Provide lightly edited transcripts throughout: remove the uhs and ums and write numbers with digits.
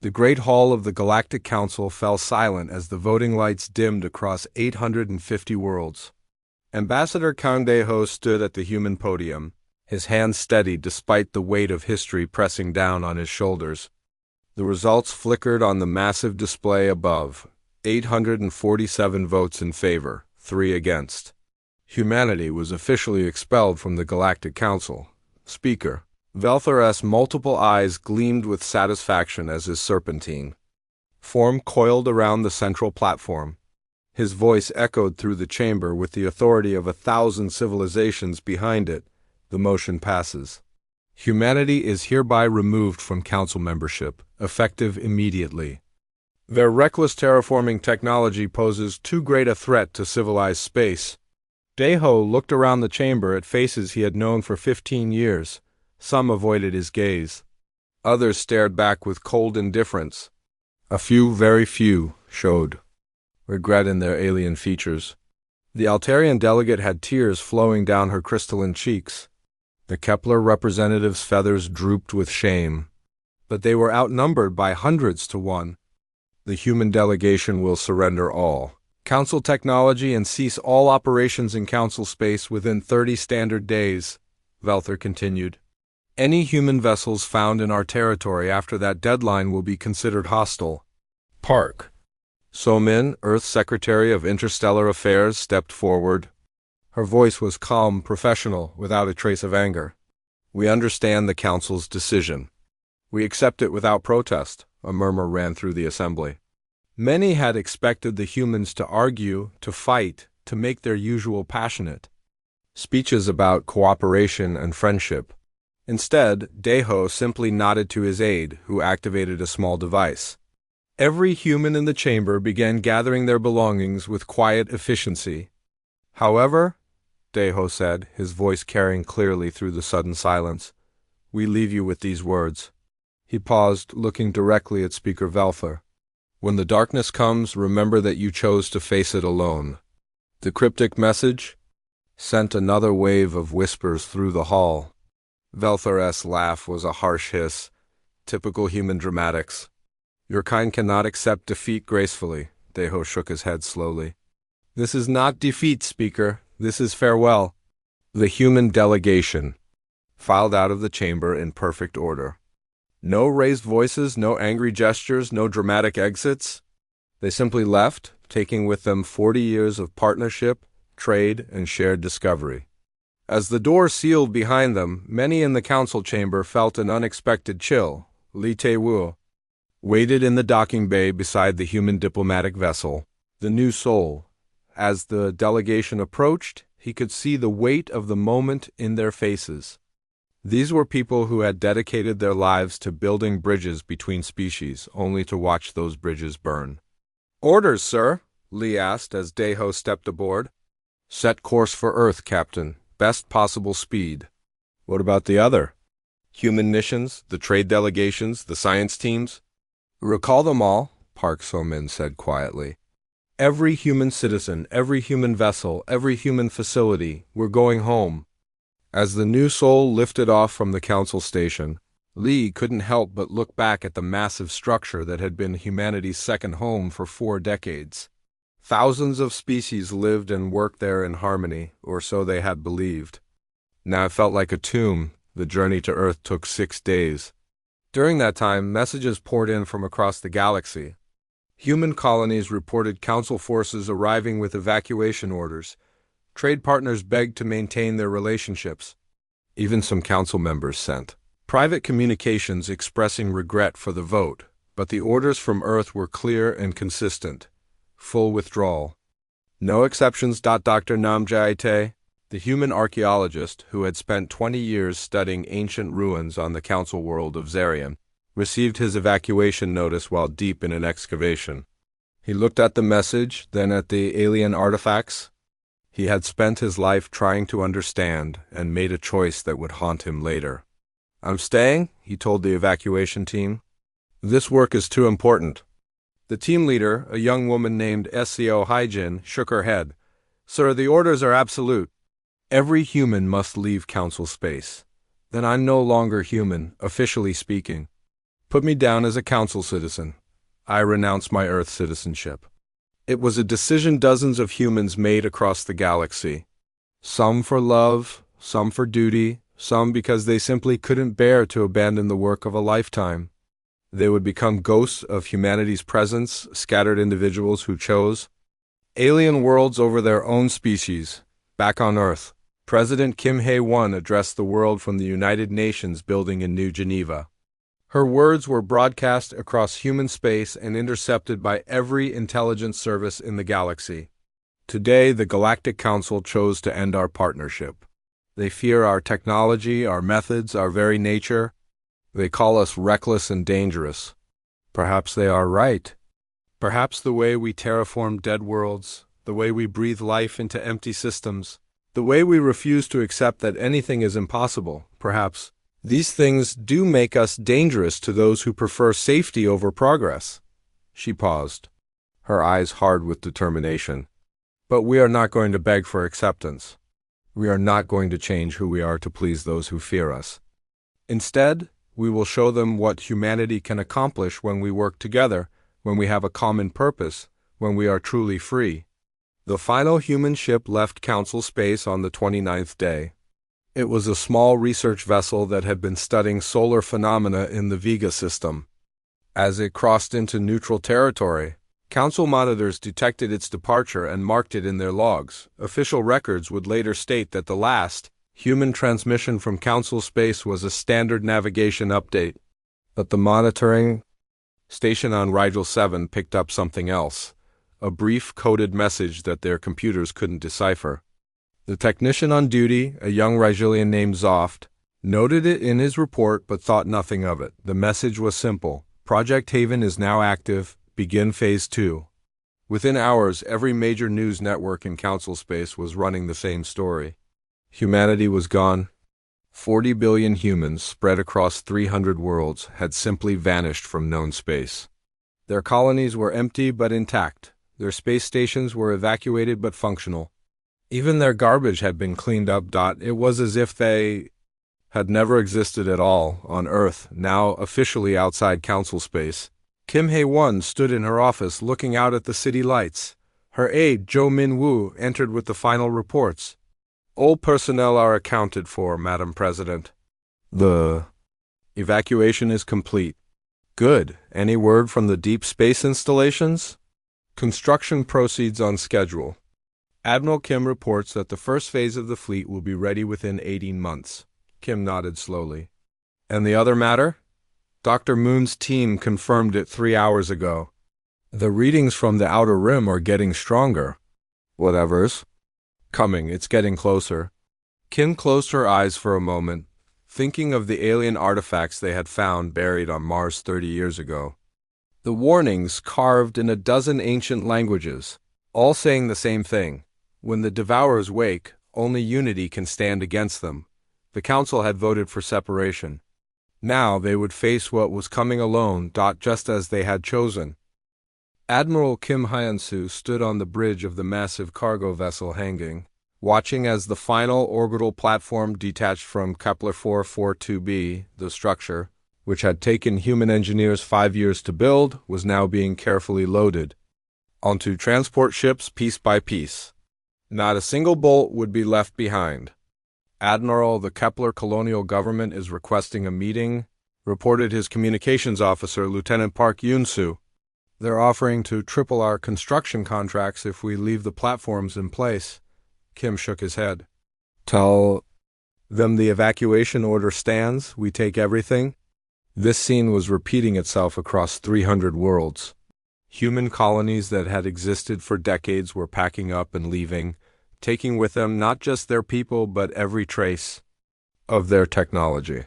The great hall of the Galactic Council fell silent as the voting lights dimmed across 850 worlds. Ambassador Kandeho stood at the human podium, his hands steady despite the weight of history pressing down on his shoulders. The results flickered on the massive display above. 847 votes in favor, 3 against. Humanity was officially expelled from the Galactic Council. Speaker. Velthor's multiple eyes gleamed with satisfaction as his serpentine form coiled around the central platform. His voice echoed through the chamber with the authority of 1,000 civilizations behind it. The motion passes. Humanity is hereby removed from council membership, effective immediately. Their reckless terraforming technology poses too great a threat to civilized space. Deho looked around the chamber at faces he had known for 15 years. Some avoided his gaze. Others stared back with cold indifference. A few, very few, showed regret in their alien features. The Altarian delegate had tears flowing down her crystalline cheeks. The Kepler representative's feathers drooped with shame. But they were outnumbered by hundreds to 1. The human delegation will surrender all council technology and cease all operations in council space within 30 standard days, Velthor continued. Any human vessels found in our territory after that deadline will be considered hostile. Park. Somin, Earth's Secretary of Interstellar Affairs, stepped forward. Her voice was calm, professional, without a trace of anger. We understand the Council's decision. We accept it without protest, a murmur ran through the assembly. Many had expected the humans to argue, to fight, to make their usual passionate speeches about cooperation and friendship. Instead, Deho simply nodded to his aide, who activated a small device. Every human in the chamber began gathering their belongings with quiet efficiency. However, Deho said, his voice carrying clearly through the sudden silence, we leave you with these words. He paused, looking directly at Speaker Velthor. When the darkness comes, remember that you chose to face it alone. The cryptic message sent another wave of whispers through the hall. Velthor's laugh was a harsh hiss, typical human dramatics. Your kind cannot accept defeat gracefully, Deho shook his head slowly. This is not defeat, Speaker. This is farewell. The human delegation filed out of the chamber in perfect order. No raised voices, no angry gestures, no dramatic exits. They simply left, taking with them 40 years of partnership, trade, and shared discovery. As the door sealed behind them, many in the council chamber felt an unexpected chill. Li Tae-woo waited in the docking bay beside the human diplomatic vessel, the new soul. As the delegation approached, he could see the weight of the moment in their faces. These were people who had dedicated their lives to building bridges between species, only to watch those bridges burn. Orders, sir, Li asked as Deho stepped aboard. Set course for Earth, Captain. Best possible speed. What about the other? Human missions, the trade delegations, the science teams? Recall them all, Park So-min said quietly. Every human citizen, every human vessel, every human facility, we're going home. As the new soul lifted off from the council station, Li couldn't help but look back at the massive structure that had been humanity's second home for 4 decades. Thousands of species lived and worked there in harmony, or so they had believed. Now it felt like a tomb. The journey to Earth took 6 days. During that time, messages poured in from across the galaxy. Human colonies reported council forces arriving with evacuation orders. Trade partners begged to maintain their relationships. Even some council members sent private communications expressing regret for the vote, but the orders from Earth were clear and consistent. Full withdrawal. No exceptions. Dr. Namjaite, the human archaeologist who had spent 20 years studying ancient ruins on the council world of Zarian, received his evacuation notice while deep in an excavation. He looked at the message, then at the alien artifacts. He had spent his life trying to understand and made a choice that would haunt him later. I'm staying, he told the evacuation team. This work is too important. The team leader, a young woman named SCO Hyjin, shook her head. Sir, the orders are absolute. Every human must leave council space. Then I'm no longer human, officially speaking. Put me down as a council citizen. I renounce my Earth citizenship. It was a decision dozens of humans made across the galaxy. Some for love, some for duty, some because they simply couldn't bear to abandon the work of a lifetime. They would become ghosts of humanity's presence, scattered individuals who chose alien worlds over their own species. Back on Earth, President Kim Hae-won addressed the world from the United Nations building in New Geneva. Her words were broadcast across human space and intercepted by every intelligence service in the galaxy. Today, the Galactic Council chose to end our partnership. They fear our technology, our methods, our very nature. They call us reckless and dangerous. Perhaps they are right. Perhaps the way we terraform dead worlds, the way we breathe life into empty systems, the way we refuse to accept that anything is impossible, perhaps these things do make us dangerous to those who prefer safety over progress. She paused, her eyes hard with determination. But we are not going to beg for acceptance. We are not going to change who we are to please those who fear us. Instead, we will show them what humanity can accomplish when we work together, when we have a common purpose, when we are truly free. The final human ship left Council space on the 29th day. It was a small research vessel that had been studying solar phenomena in the Vega system. As it crossed into neutral territory, Council monitors detected its departure and marked it in their logs. Official records would later state that the last human transmission from Council space was a standard navigation update. But the monitoring station on Rigel 7 picked up something else, a brief coded message that their computers couldn't decipher. The technician on duty, a young Rigelian named Zoft, noted it in his report but thought nothing of it. The message was simple. Project Haven is now active. Begin Phase 2. Within hours, every major news network in Council space was running the same story. Humanity was gone. 40 billion humans, spread across 300 worlds, had simply vanished from known space. Their colonies were empty but intact. Their space stations were evacuated but functional. Even their garbage had been cleaned up. It was as if they had never existed at all on Earth, now officially outside Council space. Kim Hae-won stood in her office looking out at the city lights. Her aide, Jo Min-woo, entered with the final reports. All personnel are accounted for, Madam President. The evacuation is complete. Good. Any word from the deep space installations? Construction proceeds on schedule. Admiral Kim reports that the first phase of the fleet will be ready within 18 months. Kim nodded slowly. And the other matter? Dr. Moon's team confirmed it 3 hours ago. The readings from the outer rim are getting stronger. Whatever's coming, it's getting closer. Kim closed her eyes for a moment, thinking of the alien artifacts they had found buried on Mars 30 years ago. The warnings carved in a dozen ancient languages, all saying the same thing. When the Devourers wake, only unity can stand against them. The Council had voted for separation. Now they would face what was coming alone, just as they had chosen. Admiral Kim Hyun-soo stood on the bridge of the massive cargo vessel hanging, watching as the final orbital platform detached from Kepler 442b, the structure, which had taken human engineers 5 years to build, was now being carefully loaded onto transport ships piece by piece. Not a single bolt would be left behind. Admiral, the Kepler colonial government is requesting a meeting, reported his communications officer, Lieutenant Park Yoon-soo. They're offering to triple our construction contracts if we leave the platforms in place. Kim shook his head. Tell them the evacuation order stands, we take everything. This scene was repeating itself across 300 worlds. Human colonies that had existed for decades were packing up and leaving, taking with them not just their people but every trace of their technology.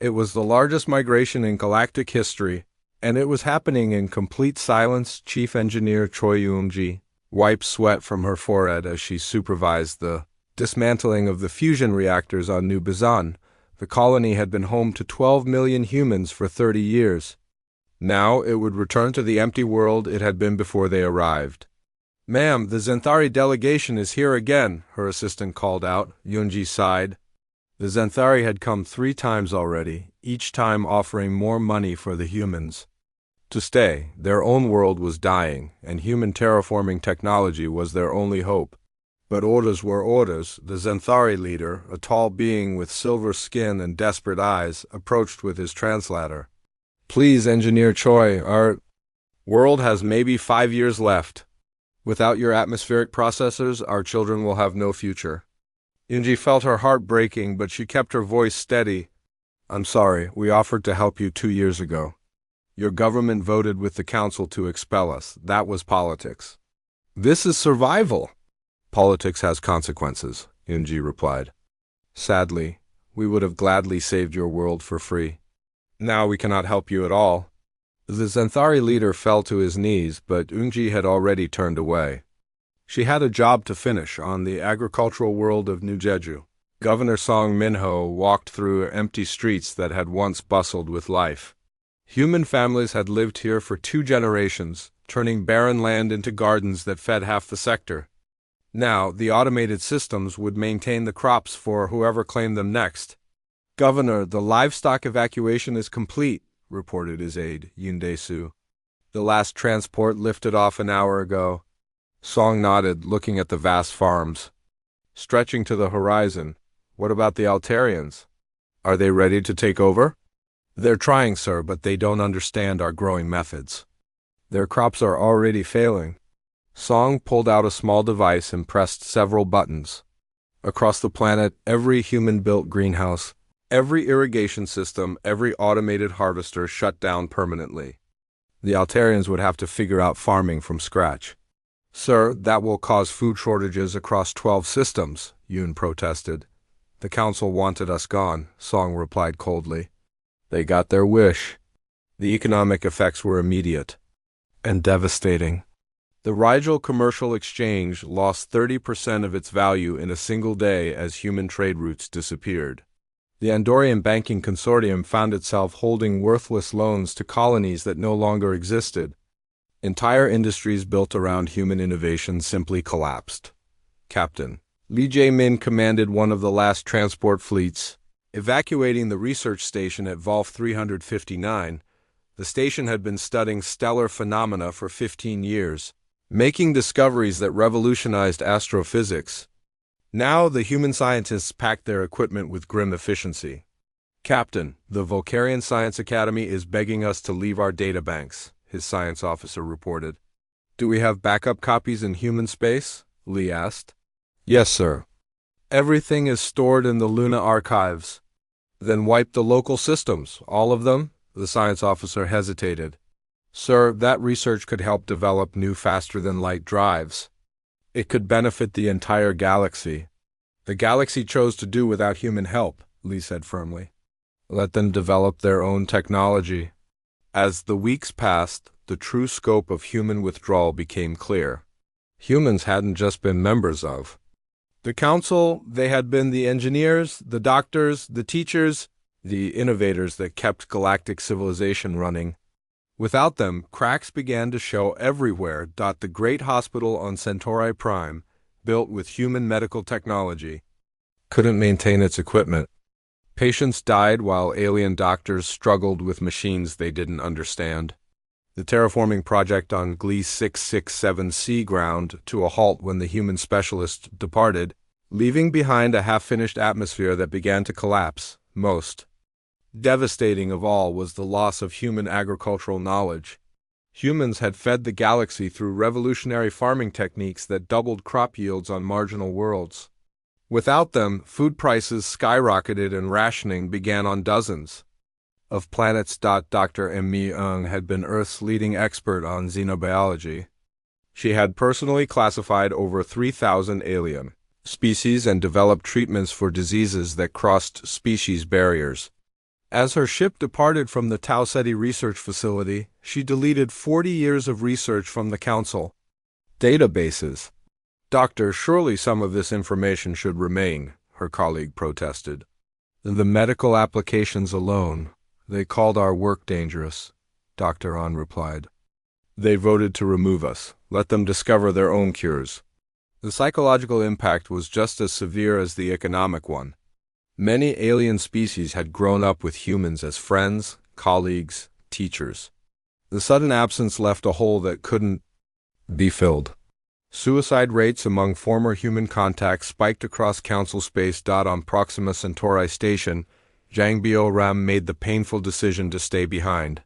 It was the largest migration in galactic history, and it was happening in complete silence. Chief Engineer Choi Yoon-ji wiped sweat from her forehead as she supervised the dismantling of the fusion reactors on New Bazan. The colony had been home to 12 million humans for 30 years. Now it would return to the empty world it had been before they arrived. Ma'am, the Zenthari delegation is here again, her assistant called out. Yoon-ji sighed. The Xanthari had come 3 times already, each time offering more money for the humans to stay. Their own world was dying, and human terraforming technology was their only hope. But orders were orders. The Xanthari leader, a tall being with silver skin and desperate eyes, approached with his translator. "Please, Engineer Choi, our world has maybe 5 years left. Without your atmospheric processors, our children will have no future." Yunji felt her heart breaking, but she kept her voice steady. "I'm sorry, we offered to help you 2 years ago. Your government voted with the council to expel us. That was politics. This is survival." "Politics has consequences," Yunji replied. "Sadly, we would have gladly saved your world for free. Now we cannot help you at all." The Xanthari leader fell to his knees, but Yunji had already turned away. She had a job to finish on the agricultural world of New Jeju. Governor Song Minho walked through empty streets that had once bustled with life. Human families had lived here for 2 generations, turning barren land into gardens that fed half the sector. Now, the automated systems would maintain the crops for whoever claimed them next. "Governor, the livestock evacuation is complete," reported his aide, Yunde-su. "The last transport lifted off an hour ago." Song nodded, looking at the vast farms stretching to the horizon. "What about the Altarians? Are they ready to take over?" "They're trying, sir, but they don't understand our growing methods. Their crops are already failing." Song pulled out a small device and pressed several buttons. Across the planet, every human-built greenhouse, every irrigation system, every automated harvester shut down permanently. The Altarians would have to figure out farming from scratch. "Sir, that will cause food shortages across 12 systems," Yoon protested. "The council wanted us gone," Song replied coldly. "They got their wish." The economic effects were immediate and devastating. The Rigel Commercial Exchange lost 30% of its value in a single day as human trade routes disappeared. The Andorian Banking Consortium found itself holding worthless loans to colonies that no longer existed. Entire industries built around human innovation simply collapsed. Captain Lee Jae-min commanded one of the last transport fleets, evacuating the research station at Volf 359. The station had been studying stellar phenomena for 15 years, making discoveries that revolutionized astrophysics. Now the human scientists packed their equipment with grim efficiency. "Captain, the Vulcarian Science Academy is begging us to leave our databanks," his science officer reported. "Do we have backup copies in human space?" Lee asked. "Yes, sir. Everything is stored in the Luna archives." "Then wipe the local systems, all of them?" The science officer hesitated. "Sir, that research could help develop new faster-than-light drives. It could benefit the entire galaxy." "The galaxy chose to do without human help," Lee said firmly. "Let them develop their own technology." As the weeks passed, the true scope of human withdrawal became clear. Humans hadn't just been members of the council, they had been the engineers, the doctors, the teachers, the innovators that kept galactic civilization running. Without them, cracks began to show everywhere. The great hospital on Centauri Prime, built with human medical technology, couldn't maintain its equipment. Patients died while alien doctors struggled with machines they didn't understand. The terraforming project on Gliese 667c ground to a halt when the human specialists departed, leaving behind a half-finished atmosphere that began to collapse. Most devastating of all was the loss of human agricultural knowledge. Humans had fed the galaxy through revolutionary farming techniques that doubled crop yields on marginal worlds. Without them, food prices skyrocketed and rationing began on dozens of planets. Dr. M. Mi-eung had been Earth's leading expert on xenobiology. She had personally classified over 3,000 alien species and developed treatments for diseases that crossed species barriers. As her ship departed from the Tau Ceti research facility, she deleted 40 years of research from the council databases. "Doctor, surely some of this information should remain," her colleague protested. "The medical applications alone, they called our work dangerous," Dr. An replied. "They voted to remove us. Let them discover their own cures." The psychological impact was just as severe as the economic one. Many alien species had grown up with humans as friends, colleagues, teachers. The sudden absence left a hole that couldn't be filled. Suicide rates among former human contacts spiked across Council space. On Proxima Centauri station, Zhang Biao-ram made the painful decision to stay behind.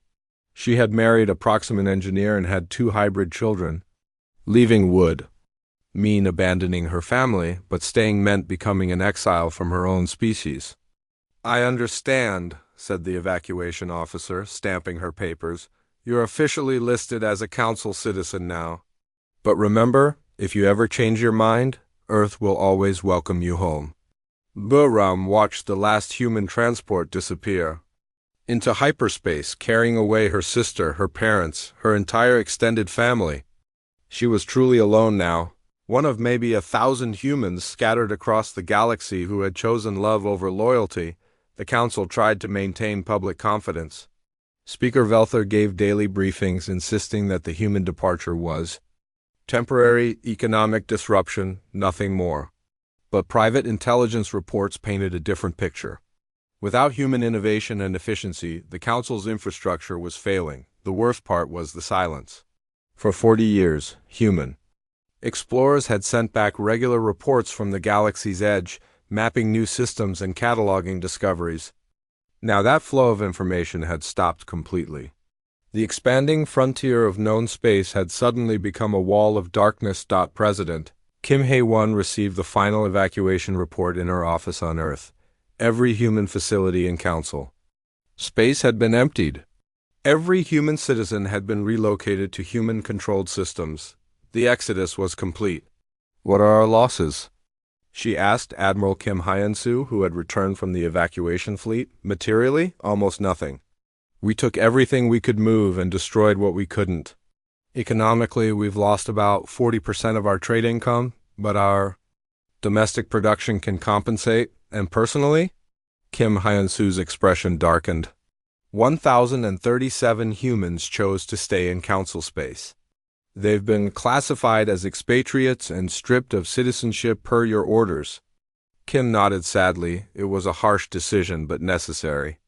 She had married a Proximan engineer and had 2 hybrid children. Leaving would mean abandoning her family, but staying meant becoming an exile from her own species. "I understand," said the evacuation officer, stamping her papers. "You're officially listed as a Council citizen now. But remember, if you ever change your mind, Earth will always welcome you home." Biao-ram watched the last human transport disappear into hyperspace, carrying away her sister, her parents, her entire extended family. She was truly alone now, one of maybe 1,000 humans scattered across the galaxy who had chosen love over loyalty. The Council tried to maintain public confidence. Speaker Velther gave daily briefings insisting that the human departure was temporary economic disruption, nothing more. But private intelligence reports painted a different picture. Without human innovation and efficiency, the Council's infrastructure was failing. The worst part was the silence. For 40 years, human explorers had sent back regular reports from the galaxy's edge, mapping new systems and cataloging discoveries. Now that flow of information had stopped completely. The expanding frontier of known space had suddenly become a wall of darkness. President Kim Hae-won received the final evacuation report in her office on Earth. Every human facility in Council space had been emptied. Every human citizen had been relocated to human-controlled systems. The exodus was complete. "What are our losses?" she asked Admiral Kim Hyun-soo, who had returned from the evacuation fleet. "Materially, almost nothing. We took everything we could move and destroyed what we couldn't. Economically, we've lost about 40% of our trade income, but our domestic production can compensate. And personally?" Kim Hyun-soo's expression darkened. 1,037 humans chose to stay in Council space. They've been classified as expatriates and stripped of citizenship per your orders. Kim nodded sadly. It was a harsh decision, but necessary.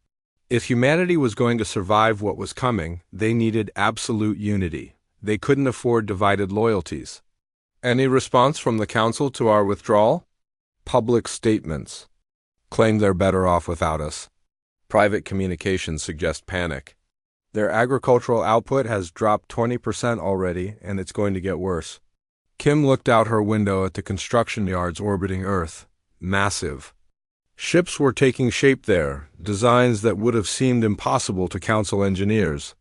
If humanity was going to survive what was coming, they needed absolute unity. They couldn't afford divided loyalties. "Any response from the Council to our withdrawal?" Public statements claim they're better off without us. Private communications suggest panic. Their agricultural output has dropped 20% already, and it's going to get worse. Kim looked out her window at the construction yards orbiting Earth. Massive. Ships were taking shape there, designs that would have seemed impossible to Council engineers.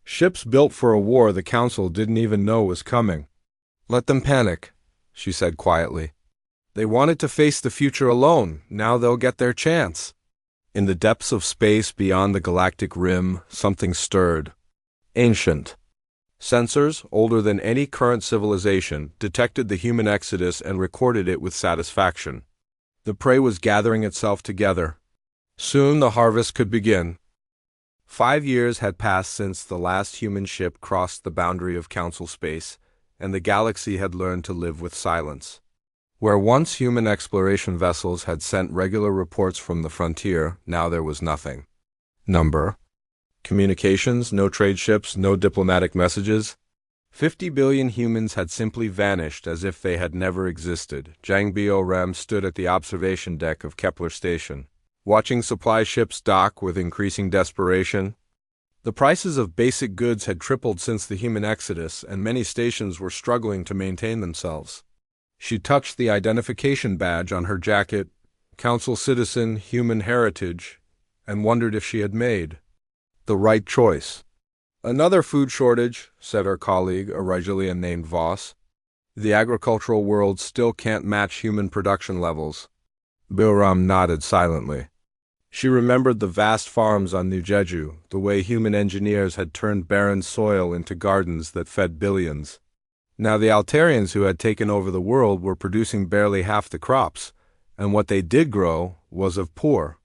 Ships built for a war the Council didn't even know was coming. "Let them panic," she said quietly. "They wanted to face the future alone. Now they'll get their chance." In the depths of space beyond the galactic rim, something stirred. Ancient sensors, older than any current civilization, detected the human exodus and recorded it with satisfaction. The prey was gathering itself together. Soon the harvest could begin. 5 years had passed since the last human ship crossed the boundary of Council space, and the galaxy had learned to live with silence. Where once human exploration vessels had sent regular reports from the frontier, now there was nothing. Communications, no trade ships, no diplomatic messages. 50 billion humans had simply vanished as if they had never existed. Zhang Biao-ram stood at the observation deck of Kepler Station, watching supply ships dock with increasing desperation. The prices of basic goods had tripled since the human exodus, and many stations were struggling to maintain themselves. She touched the identification badge on her jacket, Council Citizen, Human Heritage, and wondered if she had made the right choice. "Another food shortage," said her colleague, a Rigelian named Voss. "The agricultural world still can't match human production levels." Biao-ram nodded silently. She remembered the vast farms on New Jeju, the way human engineers had turned barren soil into gardens that fed billions. Now the Altarians who had taken over the world were producing barely half the crops, and what they did grow was of poor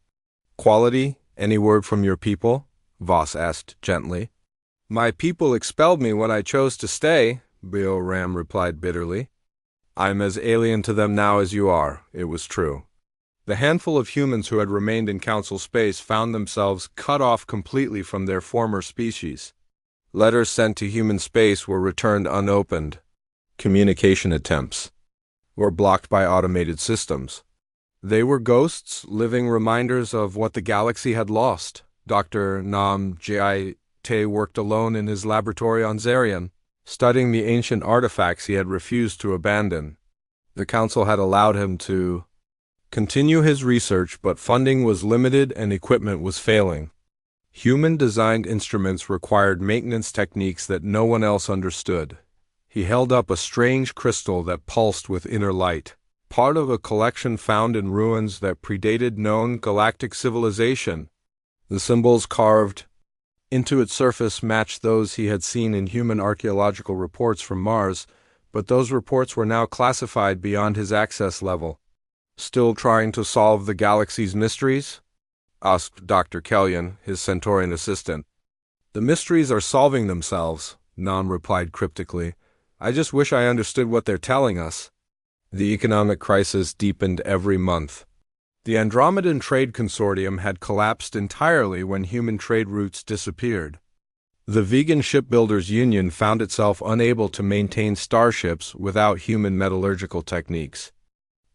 quality. "Any word from your people?" Voss asked gently. "My people expelled me when I chose to stay," Biao-ram replied bitterly. "I'm as alien to them now as you are." It was true. The handful of humans who had remained in Council space found themselves cut off completely from their former species. Letters sent to human space were returned unopened. Communication attempts were blocked by automated systems. They were ghosts, living reminders of what the galaxy had lost. Dr. Nam Jai-te worked alone in his laboratory on Zarian, studying the ancient artifacts he had refused to abandon. The Council had allowed him to continue his research, but funding was limited and equipment was failing. Human-designed instruments required maintenance techniques that no one else understood. He held up a strange crystal that pulsed with inner light, part of a collection found in ruins that predated known galactic civilization. The symbols carved into its surface matched those he had seen in human archaeological reports from Mars, but those reports were now classified beyond his access level. Still trying to solve the galaxy's mysteries? Asked Dr. Kellyan, his Centaurian assistant. The mysteries are solving themselves, Nam replied cryptically. I just wish I understood what they're telling us. The economic crisis deepened every month. The Andromedan Trade Consortium had collapsed entirely when human trade routes disappeared. The Vegan Shipbuilders Union found itself unable to maintain starships without human metallurgical techniques.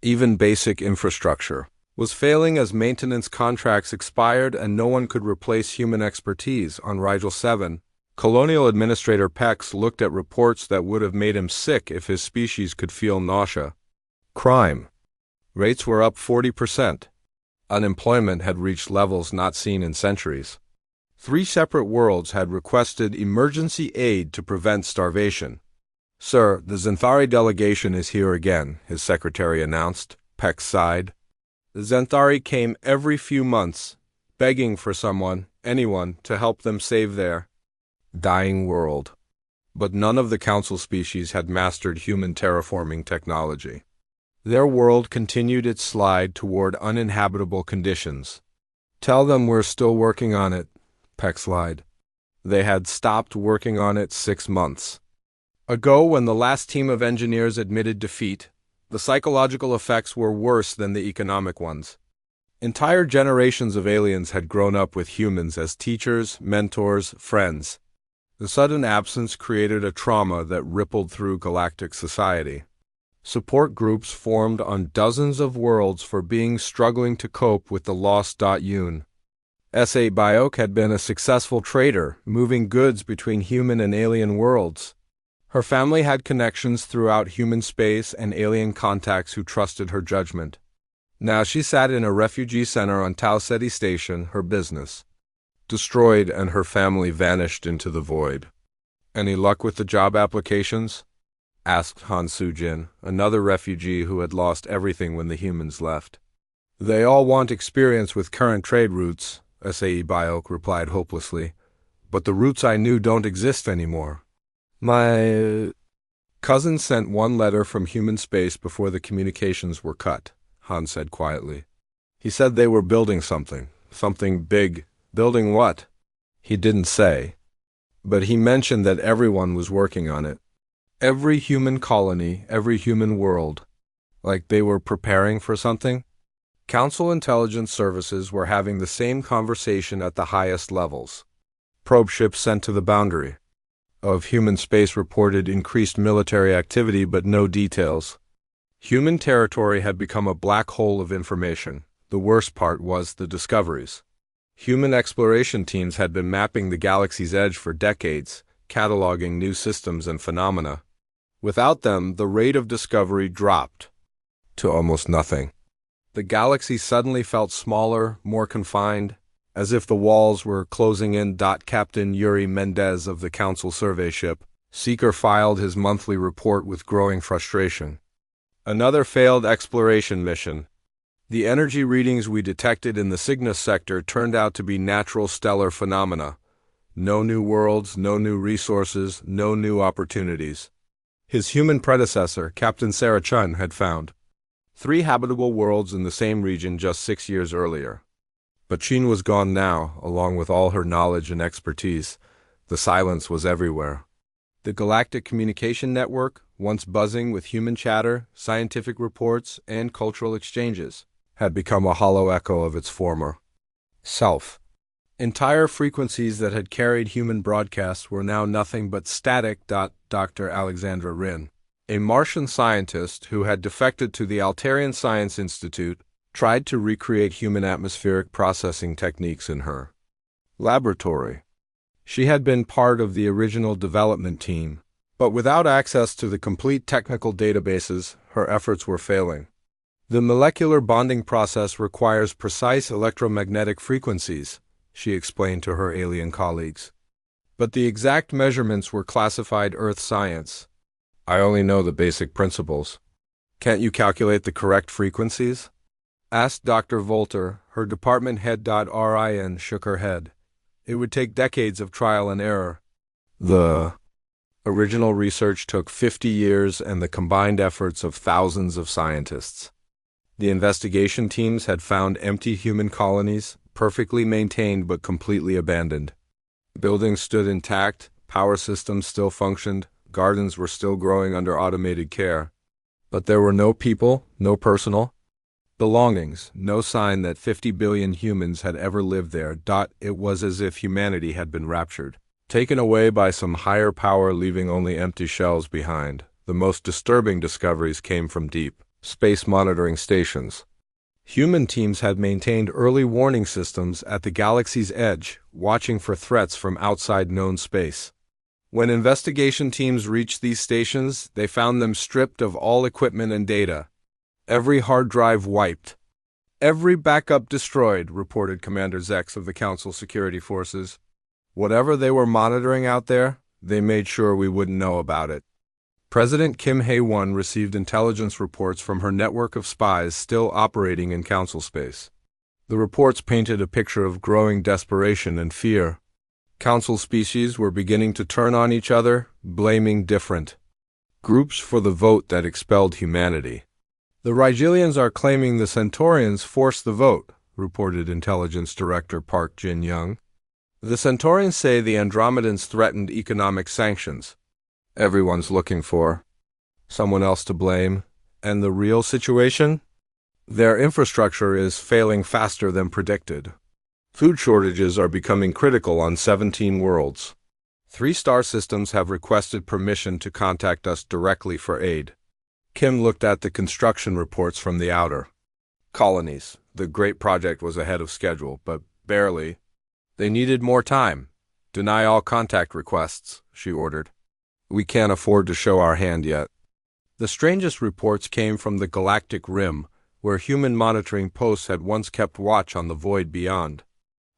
Even basic infrastructure was failing as maintenance contracts expired and no one could replace human expertise. On Rigel 7, Colonial Administrator Pex looked at reports that would have made him sick if his species could feel nausea. Crime rates were up 40%. Unemployment had reached levels not seen in centuries. 3 separate worlds had requested emergency aid to prevent starvation. Sir, the Zenthari delegation is here again, his secretary announced. Peck sighed. The Zenthari came every few months, begging for someone, anyone, to help them save their dying world. But none of the Council species had mastered human terraforming technology. Their world continued its slide toward uninhabitable conditions. Tell them we're still working on it, Peck lied. They had stopped working on it 6 months ago when the last team of engineers admitted defeat. The psychological effects were worse than the economic ones. Entire generations of aliens had grown up with humans as teachers, mentors, friends. The sudden absence created a trauma that rippled through galactic society. Support groups formed on dozens of worlds for beings struggling to cope with the lost. Un. S.A. Biok had been a successful trader, moving goods between human and alien worlds. Her family had connections throughout human space and alien contacts who trusted her judgment. Now she sat in a refugee center on Tau Ceti Station, her business destroyed, and her family vanished into the void. Any luck with the job applications? Asked Han Soo-jin, another refugee who had lost everything when the humans left. They all want experience with current trade routes, S.A.E. Biok replied hopelessly. But the routes I knew don't exist anymore. My cousin sent one letter from human space before the communications were cut, Han said quietly. He said they were building something big. Building what? He didn't say. But he mentioned that everyone was working on it. Every human colony, every human world. Like they were preparing for something? Council intelligence services were having the same conversation at the highest levels. Probe ships sent to the boundary of human space reported increased military activity but no details. Human territory had become a black hole of information. The worst part was the discoveries. Human exploration teams had been mapping the galaxy's edge for decades, cataloging new systems and phenomena. Without them, the rate of discovery dropped to almost nothing. The galaxy suddenly felt smaller, more confined, as if the walls were closing in. Captain Yuri Mendez of the Council survey ship, Seeker filed his monthly report with growing frustration. Another failed exploration mission. The energy readings we detected in the Cygnus sector turned out to be natural stellar phenomena. No new worlds, no new resources, no new opportunities. His human predecessor, Captain Sarah Chun, had found 3 habitable worlds in the same region just 6 years earlier. But Chun was gone now, along with all her knowledge and expertise. The silence was everywhere. The Galactic Communication Network, once buzzing with human chatter, scientific reports, and cultural exchanges, had become a hollow echo of its former self. Entire frequencies that had carried human broadcasts were now nothing but static. Dr. Alexandra Rin, a Martian scientist who had defected to the Altarian Science Institute, tried to recreate human atmospheric processing techniques in her laboratory. She had been part of the original development team, but without access to the complete technical databases, her efforts were failing. The molecular bonding process requires precise electromagnetic frequencies, she explained to her alien colleagues. But the exact measurements were classified Earth science. I only know the basic principles. Can't you calculate the correct frequencies? Asked Dr. Volter, her department head. Rin shook her head. It would take decades of trial and error. The original research took 50 years and the combined efforts of thousands of scientists. The investigation teams had found empty human colonies, perfectly maintained but completely abandoned. Buildings stood intact, power systems still functioned, gardens were still growing under automated care. But there were no people, no personal belongings, no sign that 50 billion humans had ever lived there. It was as if humanity had been raptured, taken away by some higher power, leaving only empty shells behind. The most disturbing discoveries came from deep space monitoring stations. Human teams had maintained early warning systems at the galaxy's edge, watching for threats from outside known space. When investigation teams reached these stations, they found them stripped of all equipment and data. Every hard drive wiped. Every backup destroyed, reported Commander Zex of the Council Security Forces. Whatever they were monitoring out there, they made sure we wouldn't know about it. President Kim Hae-won received intelligence reports from her network of spies still operating in Council space. The reports painted a picture of growing desperation and fear. Council species were beginning to turn on each other, blaming different groups for the vote that expelled humanity. The Rigelians are claiming the Centaurians forced the vote, reported Intelligence Director Park Jin-young. The Centaurians say the Andromedans threatened economic sanctions. Everyone's looking for someone else to blame. And the real situation? Their infrastructure is failing faster than predicted. Food shortages are becoming critical on 17 worlds. 3 star systems have requested permission to contact us directly for aid. Kim looked at the construction reports from the outer colonies. The great project was ahead of schedule, but barely. They needed more time. Deny all contact requests, she ordered. We can't afford to show our hand yet. The strangest reports came from the Galactic Rim, where human monitoring posts had once kept watch on the void beyond.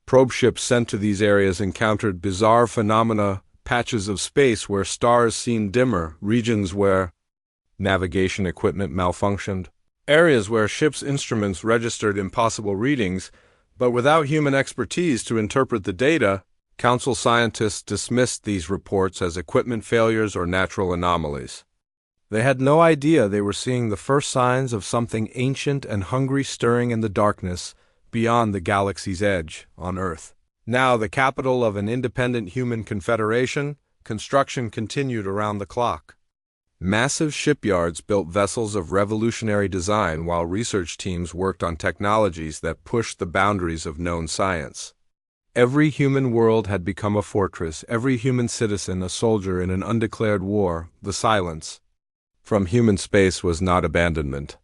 Probe ships sent to these areas encountered bizarre phenomena, patches of space where stars seemed dimmer, regions where navigation equipment malfunctioned, areas where ships' instruments registered impossible readings, but without human expertise to interpret the data. Council scientists dismissed these reports as equipment failures or natural anomalies. They had no idea they were seeing the first signs of something ancient and hungry stirring in the darkness beyond the galaxy's edge, on Earth. Now the capital of an independent human confederation, construction continued around the clock. Massive shipyards built vessels of revolutionary design while research teams worked on technologies that pushed the boundaries of known science. Every human world had become a fortress, every human citizen a soldier in an undeclared war. The silence from human space was not abandonment.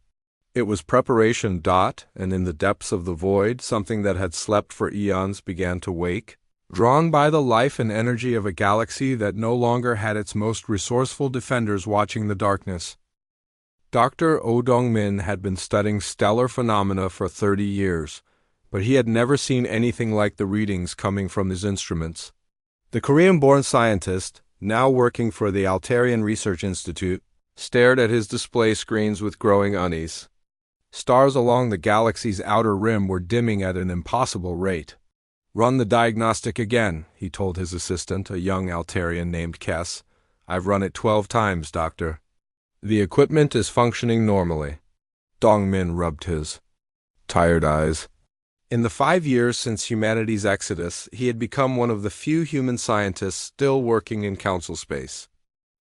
It was preparation. And in the depths of the void, something that had slept for eons began to wake, drawn by the life and energy of a galaxy that no longer had its most resourceful defenders watching the darkness. Dr. Oh Dong-min had been studying stellar phenomena for 30 years. But he had never seen anything like the readings coming from his instruments. The Korean-born scientist, now working for the Altarian Research Institute, stared at his display screens with growing unease. Stars along the galaxy's outer rim were dimming at an impossible rate. Run the diagnostic again, he told his assistant, a young Altarian named Kess. I've run it 12 times, Doctor. The equipment is functioning normally. Dong-min rubbed his tired eyes. In the 5 years since humanity's exodus, he had become one of the few human scientists still working in Council space.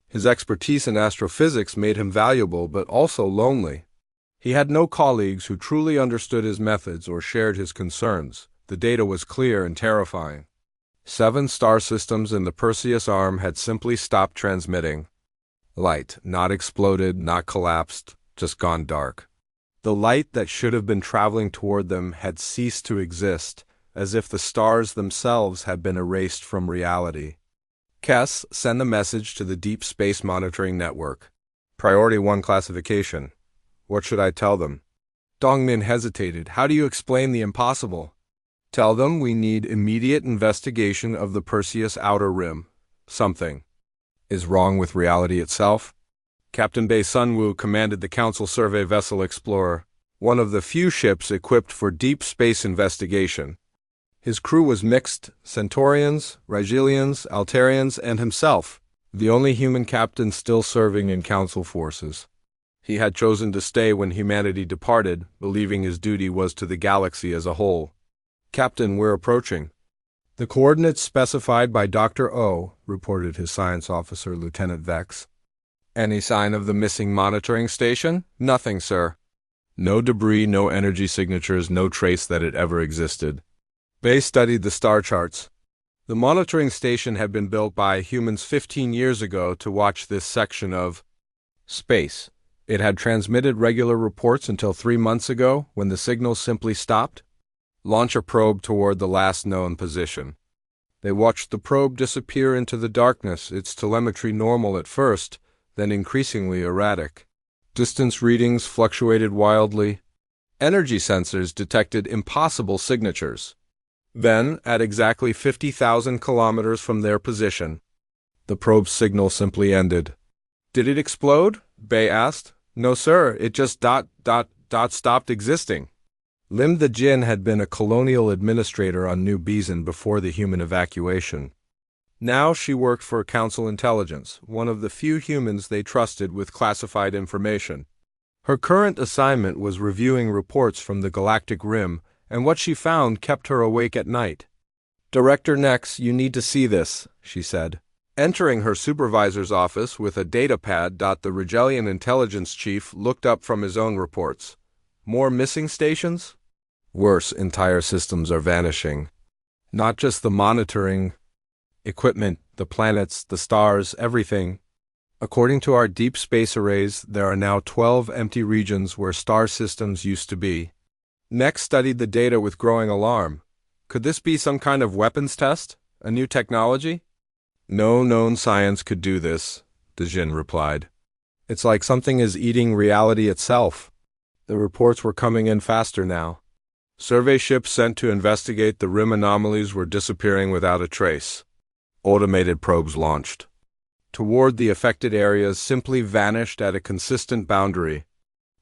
His expertise in astrophysics made him valuable but also lonely. He had no colleagues who truly understood his methods or shared his concerns. The data was clear and terrifying. 7 star systems in the Perseus arm had simply stopped transmitting light, not exploded, not collapsed, just gone dark. The light that should have been traveling toward them had ceased to exist, as if the stars themselves had been erased from reality. Kess, send a message to the Deep Space Monitoring Network. Priority 1 classification. What should I tell them? Dongmin hesitated. How do you explain the impossible? Tell them we need immediate investigation of the Perseus outer rim. Something is wrong with reality itself. Captain Bei Sunwoo commanded the Council Survey Vessel Explorer, one of the few ships equipped for deep space investigation. His crew was mixed: Centaurians, Rigelians, Altarians, and himself, the only human captain still serving in Council forces. He had chosen to stay when humanity departed, believing his duty was to the galaxy as a whole. Captain, we're approaching. The coordinates specified by Dr. O, reported his science officer, Lieutenant Vex. Any sign of the missing monitoring station? Nothing, sir. No debris, no energy signatures, no trace that it ever existed. Bay studied the star charts. The monitoring station had been built by humans 15 years ago to watch this section of space. It had transmitted regular reports until 3 months ago, when the signal simply stopped. Launch a probe toward the last known position. They watched the probe disappear into the darkness, its telemetry normal at first, then increasingly erratic. Distance readings fluctuated wildly. Energy sensors detected impossible signatures. Then, at exactly 50,000 kilometers from their position, the probe's signal simply ended. Did it explode? Bay asked. No, sir, it just stopped existing. Lim the Jin had been a colonial administrator on New Bison before the human evacuation. Now she worked for Council Intelligence, one of the few humans they trusted with classified information. Her current assignment was reviewing reports from the Galactic Rim, and what she found kept her awake at night. Director Nex, you need to see this, she said. Entering her supervisor's office with a data pad, the Rigelian intelligence chief looked up from his own reports. More missing stations? Worse, entire systems are vanishing. Not just the monitoring equipment, the planets, the stars, everything. According to our deep space arrays, there are now 12 empty regions where star systems used to be. Next studied the data with growing alarm. Could this be some kind of weapons test? A new technology? No known science could do this, Dejin replied. It's like something is eating reality itself. The reports were coming in faster now. Survey ships sent to investigate the rim anomalies were disappearing without a trace. Automated probes launched toward the affected areas simply vanished at a consistent boundary,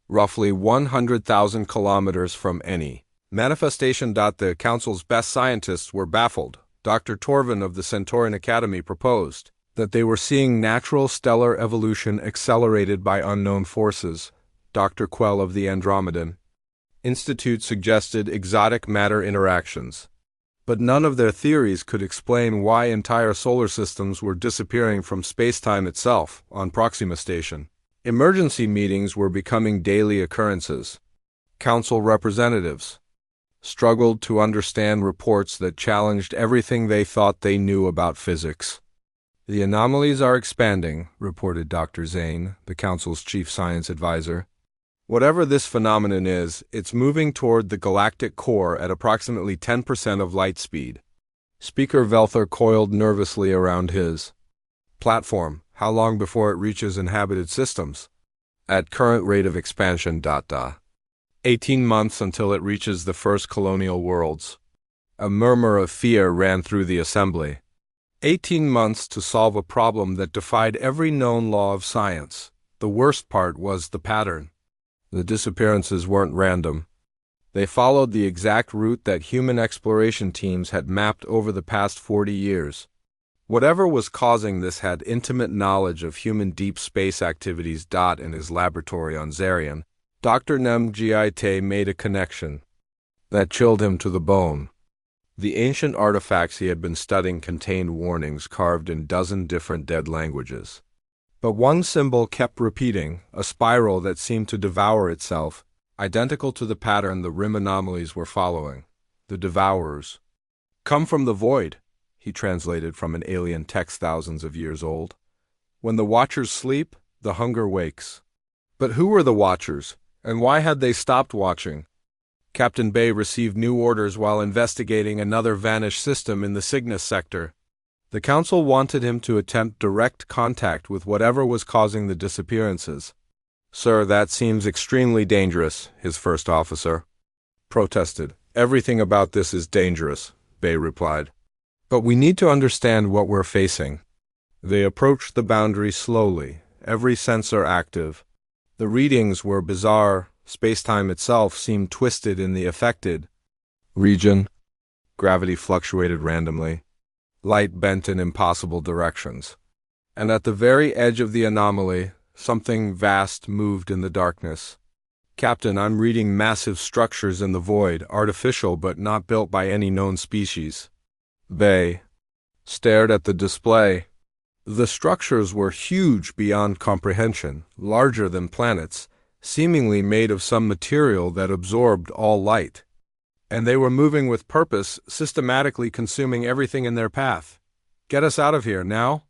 roughly 100,000 kilometers from any manifestation. The Council's best scientists were baffled. Dr. Torvin of the Centaurian Academy proposed that they were seeing natural stellar evolution accelerated by unknown forces. Dr. Quell of the Andromedan Institute suggested exotic matter interactions. But none of their theories could explain why entire solar systems were disappearing from space-time itself on Proxima Station. Emergency meetings were becoming daily occurrences. Council representatives struggled to understand reports that challenged everything they thought they knew about physics. The anomalies are expanding, reported Dr. Zane, the Council's chief science advisor. Whatever this phenomenon is, it's moving toward the galactic core at approximately 10% of light speed. Speaker Velther coiled nervously around his platform. How long before it reaches inhabited systems? At current rate of expansion, 18 months until it reaches the first colonial worlds. A murmur of fear ran through the assembly. 18 months to solve a problem that defied every known law of science. The worst part was the pattern. The disappearances weren't random. They followed the exact route that human exploration teams had mapped over the past 40 years. Whatever was causing this had intimate knowledge of human deep space activities. In his laboratory on Zarian, Dr. Nem Giaite made a connection that chilled him to the bone. The ancient artifacts he had been studying contained warnings carved in 12 different dead languages. But one symbol kept repeating, a spiral that seemed to devour itself. identical to the pattern the rim anomalies were following. The devourers. Come from the void, he translated from an alien text thousands of years old. When the watchers sleep, the hunger wakes. But who were the watchers, and why had they stopped watching? Captain Bay received new orders while investigating another vanished system in the Cygnus sector. The Council wanted him to attempt direct contact with whatever was causing the disappearances. Sir, that seems extremely dangerous, his first officer protested. Everything about this is dangerous, Bay replied. But we need to understand what we're facing. They approached the boundary slowly, every sensor active. The readings were bizarre. Space-time itself seemed twisted in the affected region. Gravity fluctuated randomly. Light bent in impossible directions. And at the very edge of the anomaly, something vast moved in the darkness. Captain, I'm reading massive structures in the void, artificial but not built by any known species. Bay stared at the display. The structures were huge beyond comprehension, larger than planets, seemingly made of some material that absorbed all light. And they were moving with purpose, systematically consuming everything in their path. Get us out of here, now?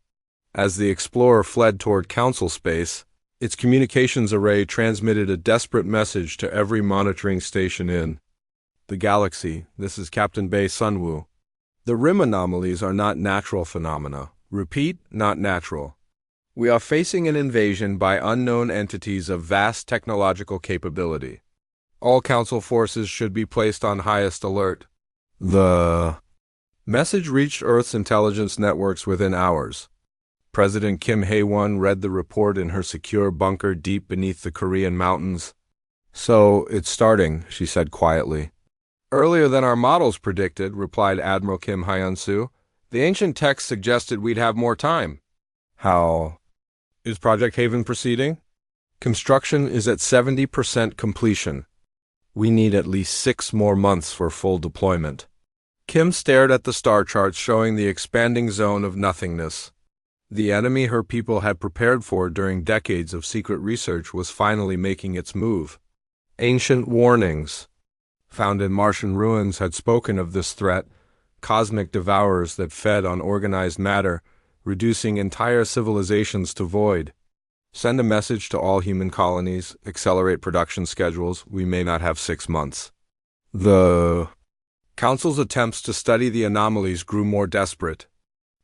As the explorer fled toward Council space, its communications array transmitted a desperate message to every monitoring station in the galaxy. This is Captain Bay Sunwoo. The rim anomalies are not natural phenomena. Repeat, not natural. We are facing an invasion by unknown entities of vast technological capability. All Council forces should be placed on highest alert. The message reached Earth's intelligence networks within hours. President Kim Hae-won read the report in her secure bunker deep beneath the Korean mountains. So, it's starting, she said quietly. Earlier than our models predicted, replied Admiral Kim Hyun-soo. The ancient text suggested we'd have more time. How is Project Haven proceeding? Construction is at 70% completion. We need at least 6 more months for full deployment. Kim stared at the star charts showing the expanding zone of nothingness. The enemy her people had prepared for during decades of secret research was finally making its move. Ancient warnings found in Martian ruins had spoken of this threat, cosmic devourers that fed on organized matter, reducing entire civilizations to void. Send a message to all human colonies, accelerate production schedules, we may not have 6 months. The Council's attempts to study the anomalies grew more desperate.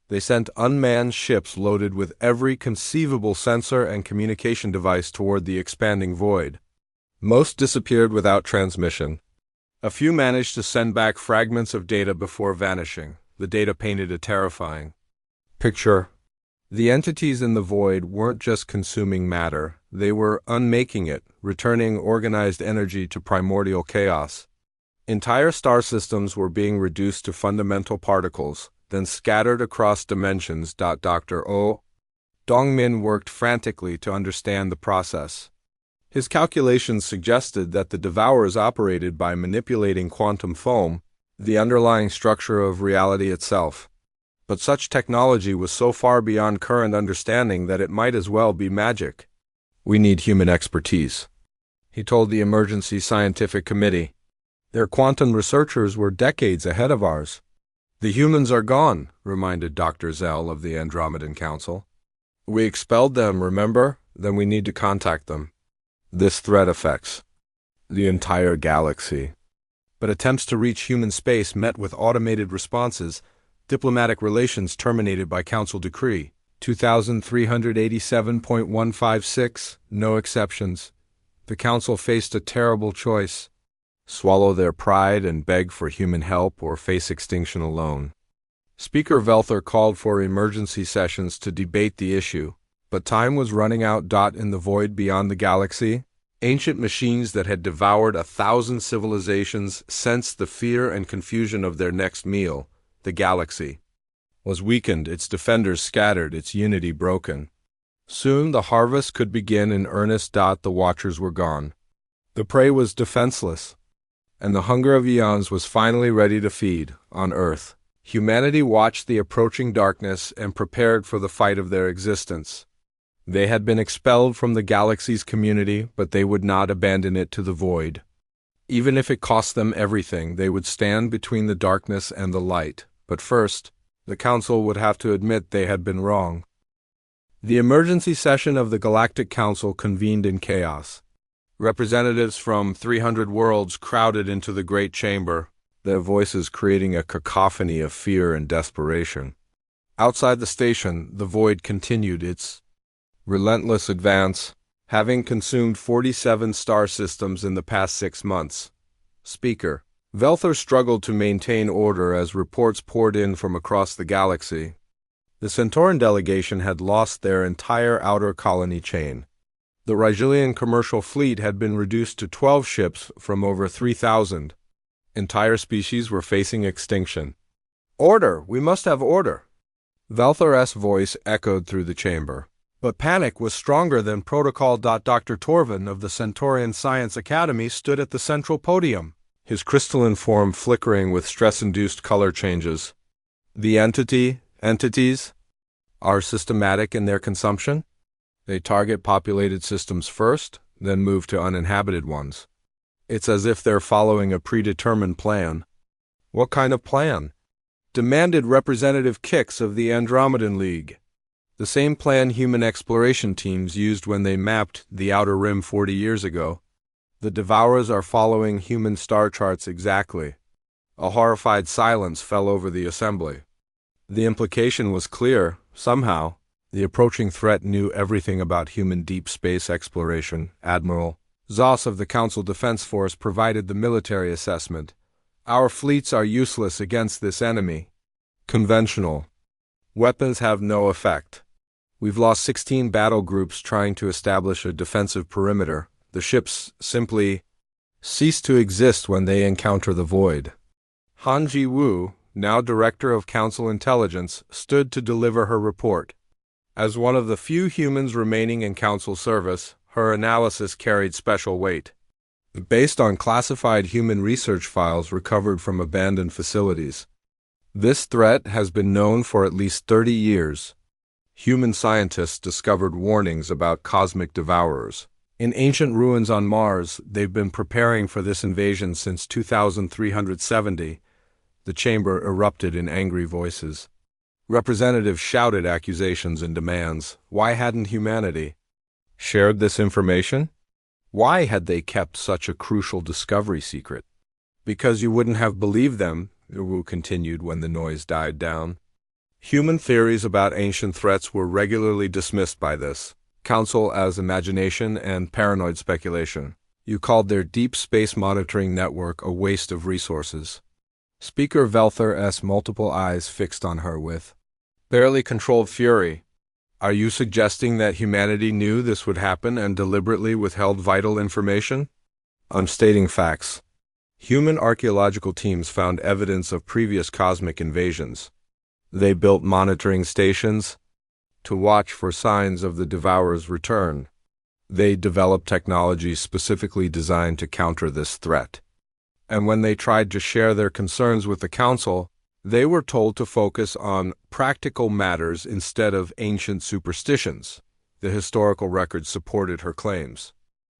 They sent unmanned ships loaded with every conceivable sensor and communication device toward the expanding void. Most disappeared without transmission. A few managed to send back fragments of data before vanishing. The data painted a terrifying picture. The entities in the void weren't just consuming matter, they were unmaking it, returning organized energy to primordial chaos. Entire star systems were being reduced to fundamental particles, then scattered across dimensions. Dr. Oh Dongmin worked frantically to understand the process. His calculations suggested that the devourers operated by manipulating quantum foam, the underlying structure of reality itself. But such technology was so far beyond current understanding that it might as well be magic. We need human expertise, he told the Emergency Scientific Committee. Their quantum researchers were decades ahead of ours. The humans are gone, reminded Dr. Zell of the Andromedan Council. We expelled them, remember? Then we need to contact them. This threat affects the entire galaxy. But attempts to reach human space met with automated responses. Diplomatic relations terminated by Council Decree 2387.156, no exceptions. The Council faced a terrible choice. Swallow their pride and beg for human help or face extinction alone. Speaker Velther called for emergency sessions to debate the issue, but time was running out. In the void beyond the galaxy, ancient machines that had devoured 1,000 civilizations sensed the fear and confusion of their next meal. The galaxy was weakened, its defenders scattered, its unity broken. Soon the harvest could begin in earnest. The watchers were gone. The prey was defenseless, and the hunger of eons was finally ready to feed on Earth. Humanity watched the approaching darkness and prepared for the fight of their existence. They had been expelled from the galaxy's community, but they would not abandon it to the void. Even if it cost them everything, they would stand between the darkness and the light. But first, the Council would have to admit they had been wrong. The emergency session of the Galactic Council convened in chaos. Representatives from 300 worlds crowded into the great chamber, their voices creating a cacophony of fear and desperation. Outside the station, the void continued its relentless advance, having consumed 47 star systems in the past 6 months. Speaker Velther struggled to maintain order as reports poured in from across the galaxy. The Centauran delegation had lost their entire outer colony chain. The Rigelian commercial fleet had been reduced to 12 ships from over 3,000. Entire species were facing extinction. "Order! We must have order!" Velther's voice echoed through the chamber. But panic was stronger than protocol. Dr. Torvin of the Centaurian Science Academy stood at the central podium, his crystalline form flickering with stress-induced color changes. "The entities are systematic in their consumption. They target populated systems first, then move to uninhabited ones. It's as if they're following a predetermined plan." "What kind of plan?" demanded Representative Kix of the Andromedan League. "The same plan human exploration teams used when they mapped the Outer Rim 40 years ago. The Devourers are following human star charts exactly." A horrified silence fell over the assembly. The implication was clear, somehow. The approaching threat knew everything about human deep space exploration. Admiral Zoss of the Council Defense Force provided the military assessment. "Our fleets are useless against this enemy. Conventional weapons have no effect. We've lost 16 battle groups trying to establish a defensive perimeter. The ships simply cease to exist when they encounter the void." Han Ji-woo, now Director of Council Intelligence, stood to deliver her report. As one of the few humans remaining in Council service, her analysis carried special weight. Based on classified human research files recovered from abandoned facilities, this threat has been known for at least 30 years. Human scientists discovered warnings about cosmic devourers. In ancient ruins on Mars, they've been preparing for this invasion since 2370. The chamber erupted in angry voices. Representatives shouted accusations and demands. Why hadn't humanity shared this information? Why had they kept such a crucial discovery secret? "Because you wouldn't have believed them," Wu continued when the noise died down. Human theories about ancient threats were regularly dismissed by this Council as imagination and paranoid speculation. You called their deep space monitoring network a waste of resources. Speaker Velther's multiple eyes fixed on her with barely controlled fury. "Are you suggesting that humanity knew this would happen and deliberately withheld vital information?" "I'm stating facts. Human archaeological teams found evidence of previous cosmic invasions. They built monitoring stations to watch for signs of the Devourer's return. They developed technology specifically designed to counter this threat. And when they tried to share their concerns with the Council, they were told to focus on practical matters instead of ancient superstitions." The historical record supported her claims.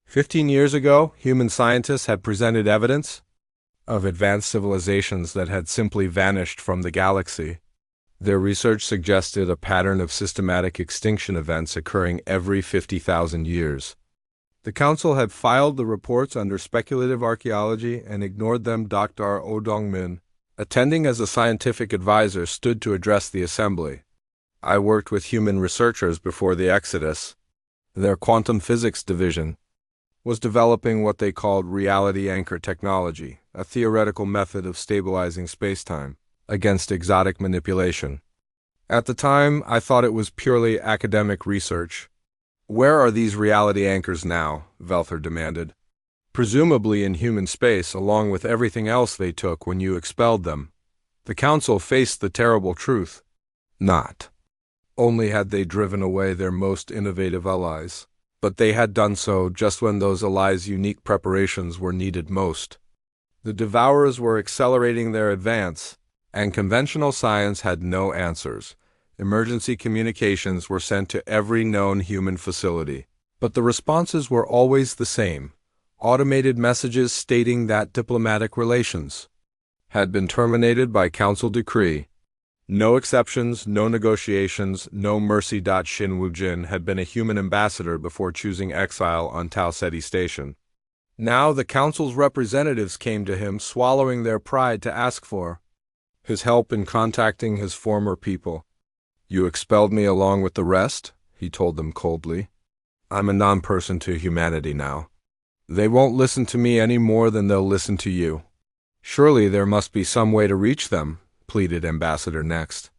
15 years ago, human scientists had presented evidence of advanced civilizations that had simply vanished from the galaxy. Their research suggested a pattern of systematic extinction events occurring every 50,000 years. The Council had filed the reports under speculative archaeology and ignored them. Dr. Oh Dong-min, attending as a scientific advisor, stood to address the assembly. "I worked with human researchers before the Exodus. Their quantum physics division was developing what they called reality anchor technology, a theoretical method of stabilizing spacetime against exotic manipulation. At the time, I thought it was purely academic research." "Where are these reality anchors now?" Velther demanded. "Presumably in human space, along with everything else they took when you expelled them." The Council faced the terrible truth. Not only had they driven away their most innovative allies, but they had done so just when those allies' unique preparations were needed most. The Devourers were accelerating their advance, and conventional science had no answers. Emergency communications were sent to every known human facility. But the responses were always the same: automated messages stating that diplomatic relations had been terminated by council decree. No exceptions, no negotiations, no mercy. Shin Woo-jin had been a human ambassador before choosing exile on Tau Ceti Station. Now the council's representatives came to him, swallowing their pride, to ask for his help in contacting his former people. "You expelled me along with the rest," he told them coldly. "I'm a non-person to humanity now. They won't listen to me any more than they'll listen to you." "Surely there must be some way to reach them," pleaded Ambassador Next.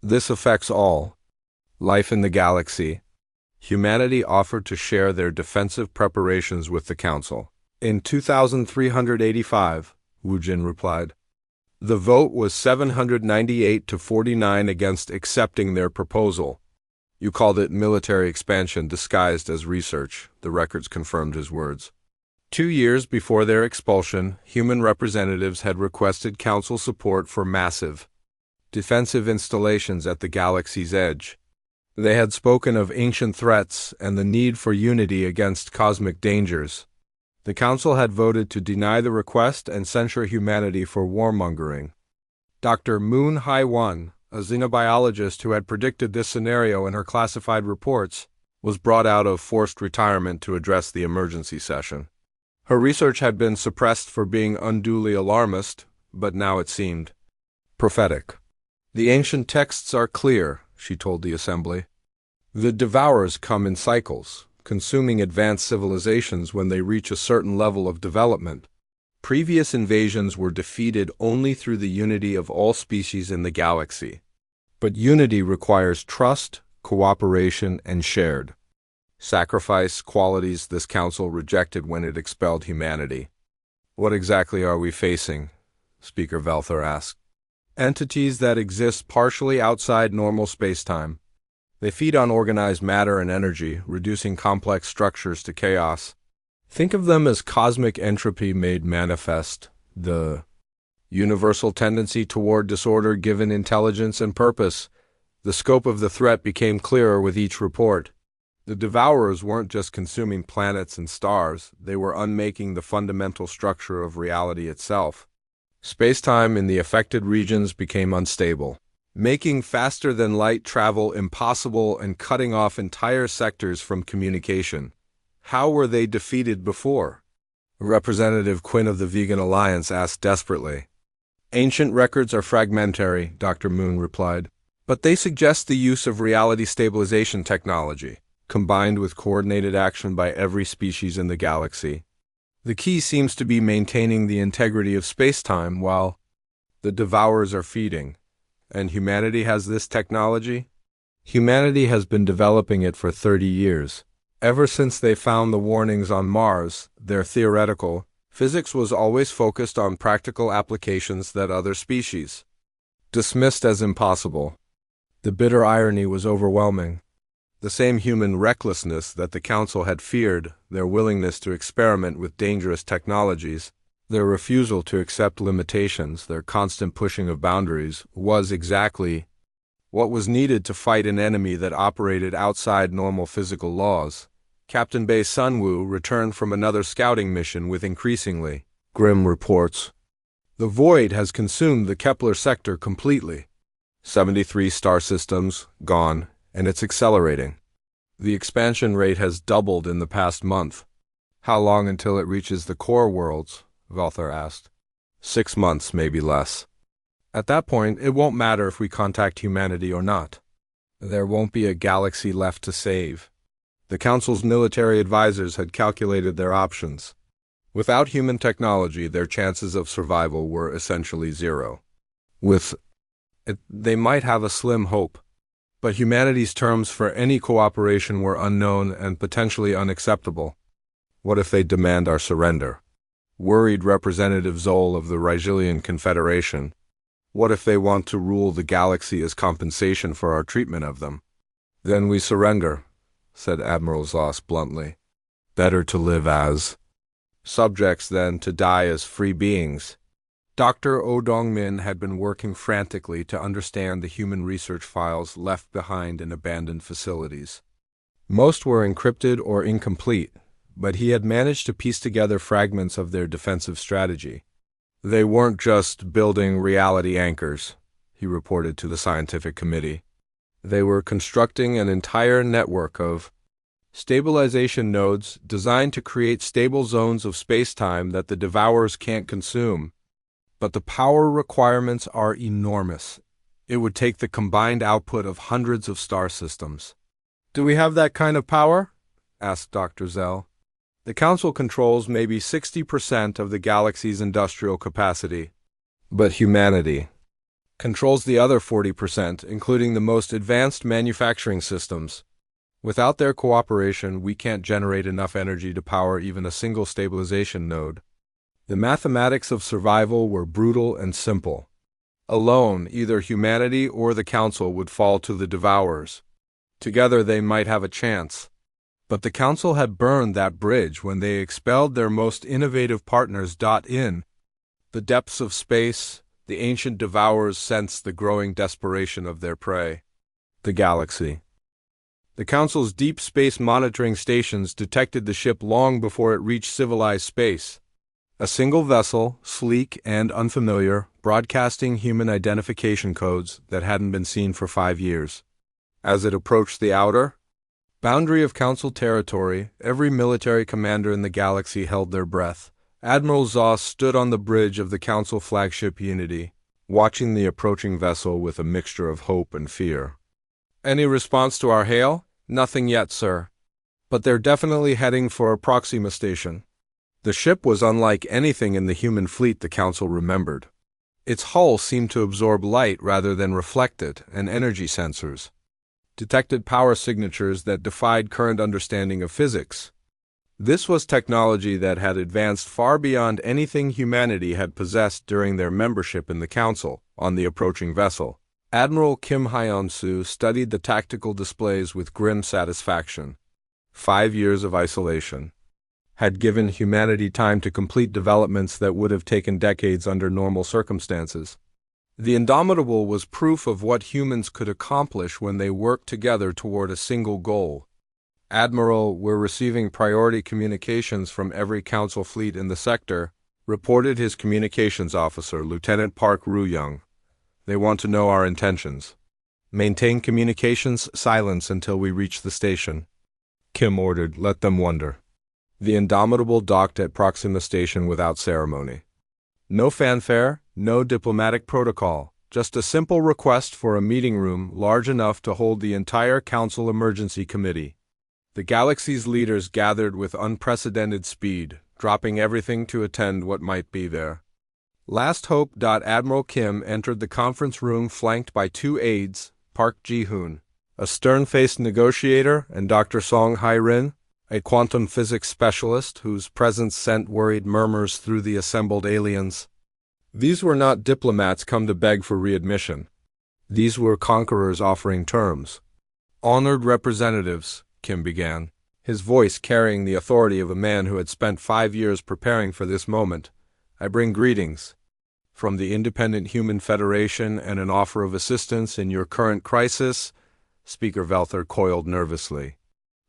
"This affects all life in the galaxy." Humanity offered to share their defensive preparations with the Council. In 2385, Woo-jin replied. The vote was 798 to 49 against accepting their proposal. "You called it military expansion disguised as research," the records confirmed his words. 2 years before their expulsion, human representatives had requested council support for massive defensive installations at the galaxy's edge. They had spoken of ancient threats and the need for unity against cosmic dangers. The council had voted to deny the request and censure humanity for warmongering. Dr. Moon Hai-won, a xenobiologist who had predicted this scenario in her classified reports, was brought out of forced retirement to address the emergency session. Her research had been suppressed for being unduly alarmist, but now it seemed prophetic. "The ancient texts are clear," she told the assembly. "The devourers come in cycles, consuming advanced civilizations when they reach a certain level of development. Previous invasions were defeated only through the unity of all species in the galaxy. But unity requires trust, cooperation, and shared sacrifice, qualities this council rejected when it expelled humanity." "What exactly are we facing?" Speaker Velther asked. "Entities that exist partially outside normal spacetime. They feed on organized matter and energy, reducing complex structures to chaos. Think of them as cosmic entropy made manifest, the universal tendency toward disorder given intelligence and purpose." The scope of the threat became clearer with each report. The devourers weren't just consuming planets and stars, they were unmaking the fundamental structure of reality itself. Spacetime in the affected regions became unstable, making faster-than-light travel impossible and cutting off entire sectors from communication. How were they defeated before? Representative Quinn of the Vegan Alliance asked desperately. "Ancient records are fragmentary," Dr. Moon replied, "but they suggest the use of reality stabilization technology, combined with coordinated action by every species in the galaxy. The key seems to be maintaining the integrity of spacetime while the devourers are feeding. And humanity has this technology? Humanity has been developing it for 30 years. Ever since they found the warnings on Mars, their theoretical physics was always focused on practical applications that other species dismissed as impossible. The bitter irony was overwhelming. The same human recklessness that the Council had feared, their willingness to experiment with dangerous technologies, their refusal to accept limitations, their constant pushing of boundaries, was exactly what was needed to fight an enemy that operated outside normal physical laws. Captain Bae Sunwoo returned from another scouting mission with increasingly grim reports. "The void has consumed the Kepler sector completely. 73 star systems gone, and it's accelerating. The expansion rate has doubled in the past month." "How long until it reaches the core worlds?" Velther asked. 6 months, maybe less. At that point, it won't matter if we contact humanity or not. There won't be a galaxy left to save. The Council's military advisors had calculated their options. Without human technology, their chances of survival were essentially zero. With it, they might have a slim hope. But humanity's terms for any cooperation were unknown and potentially unacceptable. What if they demand our surrender? Worried Representative Zoll of the Rigelian Confederation. What if they want to rule the galaxy as compensation for our treatment of them? "Then we surrender," said Admiral Zoss bluntly. "Better to live as subjects than to die as free beings." Dr. Oh Dong-min had been working frantically to understand the human research files left behind in abandoned facilities. Most were encrypted or incomplete, but he had managed to piece together fragments of their defensive strategy. They weren't just building reality anchors, he reported to the scientific committee. They were constructing an entire network of stabilization nodes designed to create stable zones of space-time that the devourers can't consume. But the power requirements are enormous. It would take the combined output of hundreds of star systems. "Do we have that kind of power?" asked Dr. Zell. "The Council controls maybe 60% of the galaxy's industrial capacity, but humanity controls the other 40%, including the most advanced manufacturing systems. Without their cooperation, we can't generate enough energy to power even a single stabilization node." The mathematics of survival were brutal and simple. Alone, either humanity or the Council would fall to the devourers. Together they might have a chance. But the Council had burned that bridge when they expelled their most innovative partners. In the depths of space, the ancient devourers sensed the growing desperation of their prey. The galaxy. The Council's deep space monitoring stations detected the ship long before it reached civilized space. A single vessel, sleek and unfamiliar, broadcasting human identification codes that hadn't been seen for 5 years. As it approached the outer boundary of Council territory, every military commander in the galaxy held their breath. Admiral Zoss stood on the bridge of the Council flagship Unity, watching the approaching vessel with a mixture of hope and fear. "Any response to our hail?" "Nothing yet, sir. But they're definitely heading for a Proxima station." The ship was unlike anything in the human fleet the Council remembered. Its hull seemed to absorb light rather than reflect it, and energy sensors detected power signatures that defied current understanding of physics. This was technology that had advanced far beyond anything humanity had possessed during their membership in the Council. On the approaching vessel, Admiral Kim Hyun-soo studied the tactical displays with grim satisfaction. 5 years of isolation had given humanity time to complete developments that would have taken decades under normal circumstances. The Indomitable was proof of what humans could accomplish when they worked together toward a single goal. "Admiral, we're receiving priority communications from every Council fleet in the sector," reported his communications officer, Lieutenant Park Roo-young. "They want to know our intentions. Maintain communications silence until we reach the station." Kim ordered, "Let them wonder." The Indomitable docked at Proxima Station without ceremony. No fanfare, no diplomatic protocol, just a simple request for a meeting room large enough to hold the entire Council Emergency Committee. The galaxy's leaders gathered with unprecedented speed, dropping everything to attend what might be there. Last hope. Admiral Kim entered the conference room flanked by 2 aides, Park Ji-hoon, a stern-faced negotiator, and Dr. Song Hai-rin, a quantum physics specialist whose presence sent worried murmurs through the assembled aliens. These were not diplomats come to beg for readmission. These were conquerors offering terms. "Honored representatives," Kim began, his voice carrying the authority of a man who had spent 5 years preparing for this moment. "I bring greetings from the Independent Human Federation and an offer of assistance in your current crisis." Speaker Velther coiled nervously.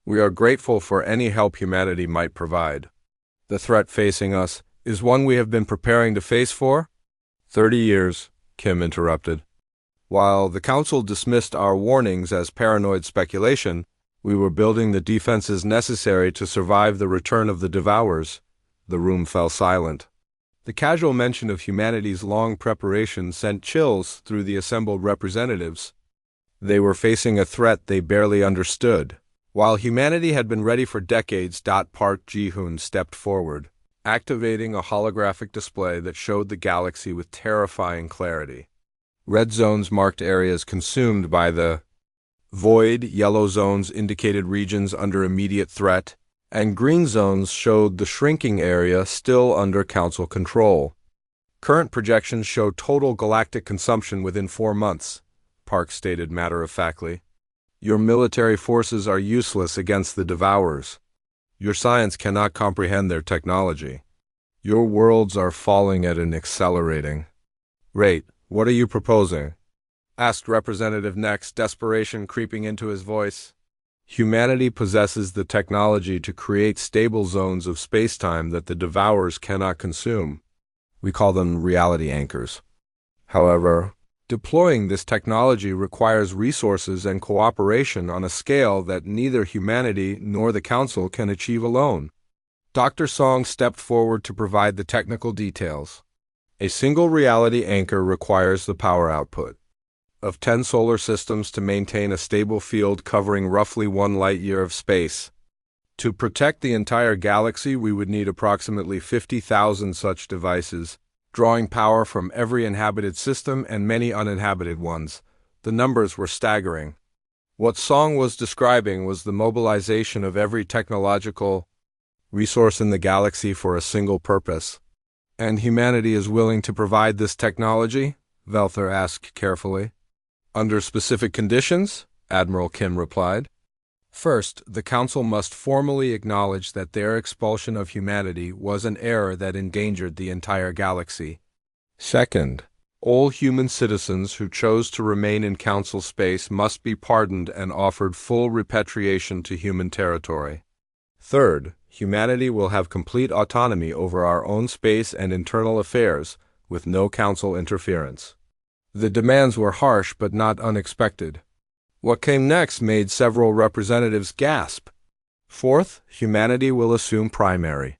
"We are grateful for any help humanity might provide. The threat facing us is one we have been preparing to face for 30 years, Kim interrupted. "While the Council dismissed our warnings as paranoid speculation, we were building the defenses necessary to survive the return of the devourers." The room fell silent. The casual mention of humanity's long preparation sent chills through the assembled representatives. They were facing a threat they barely understood. While humanity had been ready for decades, Park Ji-hoon stepped forward, activating a holographic display that showed the galaxy with terrifying clarity. Red zones marked areas consumed by the void, yellow zones indicated regions under immediate threat, and green zones showed the shrinking area still under Council control. "Current projections show total galactic consumption within 4 months, Park stated matter-of-factly. "Your military forces are useless against the devourers. Your science cannot comprehend their technology." Your worlds are falling at an accelerating rate. What are you proposing? Asked Representative Next, desperation creeping into his voice. Humanity possesses the technology to create stable zones of spacetime that the devourers cannot consume. We call them reality anchors. However, deploying this technology requires resources and cooperation on a scale that neither humanity nor the Council can achieve alone. Dr. Song stepped forward to provide the technical details. A single reality anchor requires the power output of 10 solar systems to maintain a stable field covering roughly 1 light-year of space. To protect the entire galaxy, we would need approximately 50,000 such devices, drawing power from every inhabited system and many uninhabited ones. The numbers were staggering. What Song was describing was the mobilization of every technological resource in the galaxy for a single purpose. And humanity is willing to provide this technology? Velther asked carefully. Under specific conditions, Admiral Kim replied. First, the Council must formally acknowledge that their expulsion of humanity was an error that endangered the entire galaxy. Second, all human citizens who chose to remain in Council space must be pardoned and offered full repatriation to human territory. Third, humanity will have complete autonomy over our own space and internal affairs, with no Council interference. The demands were harsh but not unexpected. What came next made several representatives gasp. Fourth, humanity will assume primary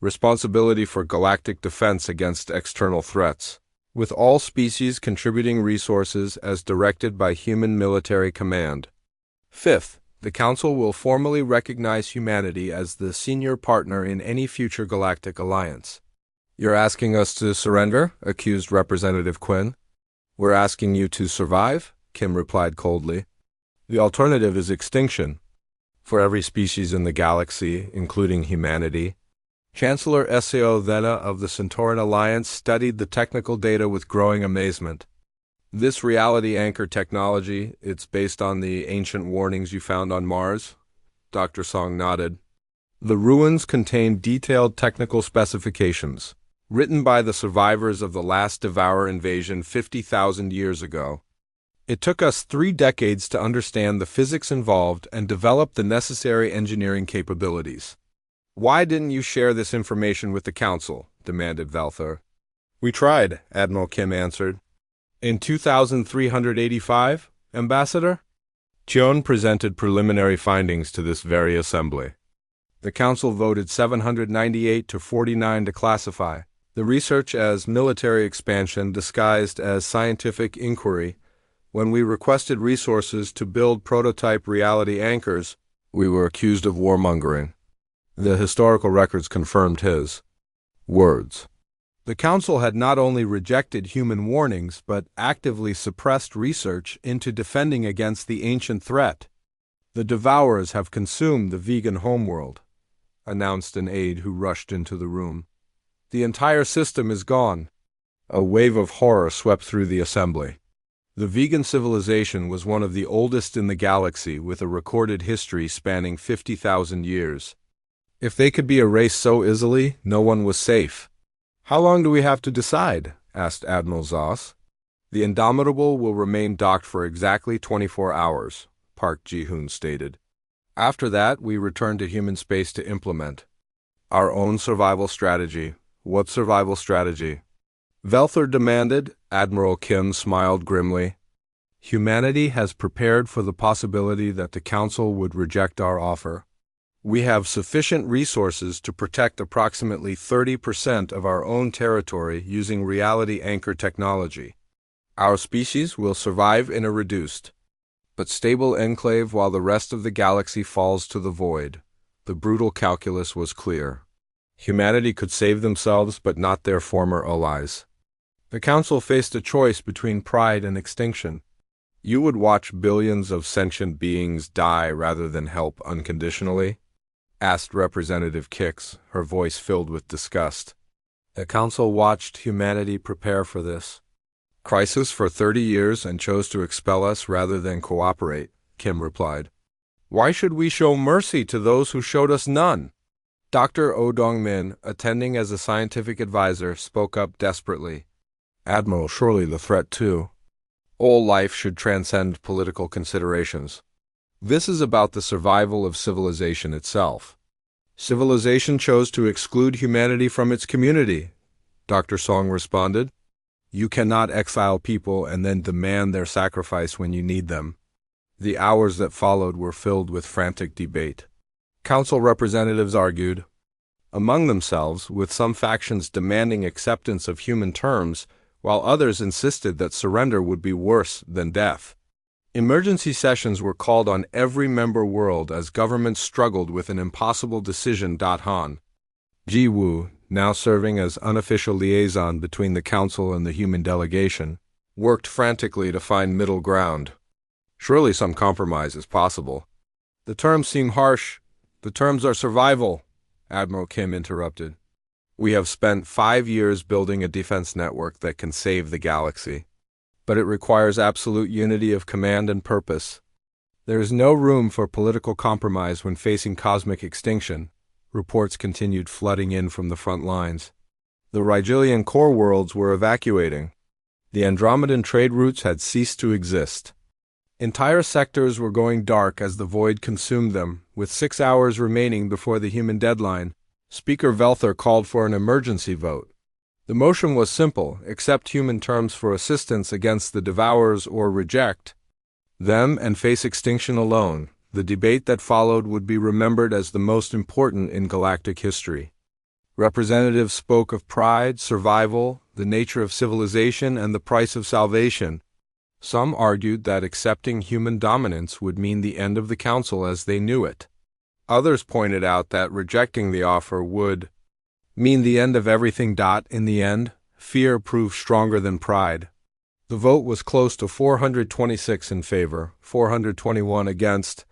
responsibility for galactic defense against external threats, with all species contributing resources as directed by human military command. Fifth, the Council will formally recognize humanity as the senior partner in any future galactic alliance. You're asking us to surrender? Accused Representative Quinn. We're asking you to survive? Kim replied coldly. The alternative is extinction for every species in the galaxy, including humanity. Chancellor Sao Thena of the Centauran Alliance studied the technical data with growing amazement. This reality anchor technology, it's based on the ancient warnings you found on Mars? Dr. Song nodded. The ruins contain detailed technical specifications, written by the survivors of the last Devourer invasion 50,000 years ago. It took us 3 decades to understand the physics involved and develop the necessary engineering capabilities. Why didn't you share this information with the Council? Demanded Velther. We tried, Admiral Kim answered. In 2385, Ambassador? Cheon presented preliminary findings to this very assembly. The Council voted 798 to 49 to classify the research as military expansion disguised as scientific inquiry. When we requested resources to build prototype reality anchors, we were accused of warmongering. The historical records confirmed his words. The Council had not only rejected human warnings, but actively suppressed research into defending against the ancient threat. The Devourers have consumed the vegan homeworld, announced an aide who rushed into the room. The entire system is gone. A wave of horror swept through the assembly. The vegan civilization was one of the oldest in the galaxy, with a recorded history spanning 50,000 years. If they could be erased so easily, no one was safe. How long do we have to decide? Asked Admiral Zoss. The Indomitable will remain docked for exactly 24 hours, Park Ji-hoon stated. After that, we return to human space to implement our own survival strategy. What survival strategy? Velther demanded. Admiral Kim smiled grimly. Humanity has prepared for the possibility that the Council would reject our offer. We have sufficient resources to protect approximately 30% of our own territory using reality anchor technology. Our species will survive in a reduced but stable enclave while the rest of the galaxy falls to the void. The brutal calculus was clear. Humanity could save themselves, but not their former allies. The Council faced a choice between pride and extinction. You would watch billions of sentient beings die rather than help unconditionally? Asked Representative Kix, her voice filled with disgust. The Council watched humanity prepare for this crisis for 30 years and chose to expel us rather than cooperate, Kim replied. Why should we show mercy to those who showed us none? Dr. Oh Dong-min, attending as a scientific advisor, spoke up desperately. Admiral, surely the threat too. All life should transcend political considerations. This is about the survival of civilization itself. Civilization chose to exclude humanity from its community, Dr. Song responded. You cannot exile people and then demand their sacrifice when you need them. The hours that followed were filled with frantic debate. Council representatives argued among themselves, with some factions demanding acceptance of human terms, while others insisted that surrender would be worse than death. Emergency sessions were called on every member world as governments struggled with an impossible decision. Han Ji-woo, now serving as unofficial liaison between the Council and the human delegation, worked frantically to find middle ground. Surely some compromise is possible. The terms seem harsh. The terms are survival, Admiral Kim interrupted. We have spent 5 years building a defense network that can save the galaxy. But it requires absolute unity of command and purpose. There is no room for political compromise when facing cosmic extinction. Reports continued flooding in from the front lines. The Rigelian core worlds were evacuating. The Andromedan trade routes had ceased to exist. Entire sectors were going dark as the void consumed them. With 6 hours remaining before the human deadline, Speaker Velther called for an emergency vote. The motion was simple: accept human terms for assistance against the Devourers or reject them and face extinction alone. The debate that followed would be remembered as the most important in galactic history. Representatives spoke of pride, survival, the nature of civilization, and the price of salvation. Some argued that accepting human dominance would mean the end of the Council as they knew it. Others pointed out that rejecting the offer would mean the end of everything. In the end, fear proved stronger than pride. The vote was close to 426 in favor, 421 against,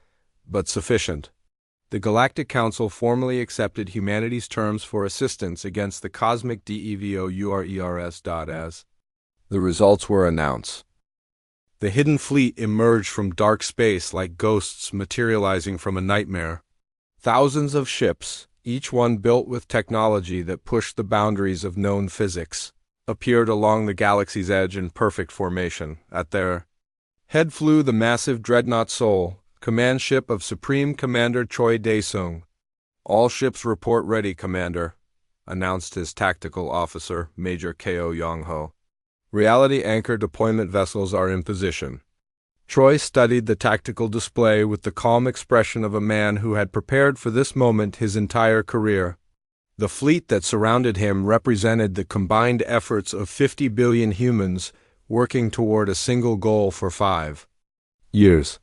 but sufficient. The Galactic Council formally accepted humanity's terms for assistance against the cosmic devours. As the results were announced, the hidden fleet emerged from dark space like ghosts materializing from a nightmare. Thousands of ships, each one built with technology that pushed the boundaries of known physics, appeared along the galaxy's edge in perfect formation. At their head flew the massive dreadnought Seoul, command ship of Supreme Commander Choi Dae-sung. All ships report ready, Commander, announced his tactical officer, Major Ko Yong-ho. Reality anchor deployment vessels are in position. Choi studied the tactical display with the calm expression of a man who had prepared for this moment his entire career. The fleet that surrounded him represented the combined efforts of 50 billion humans working toward a single goal for 5 years.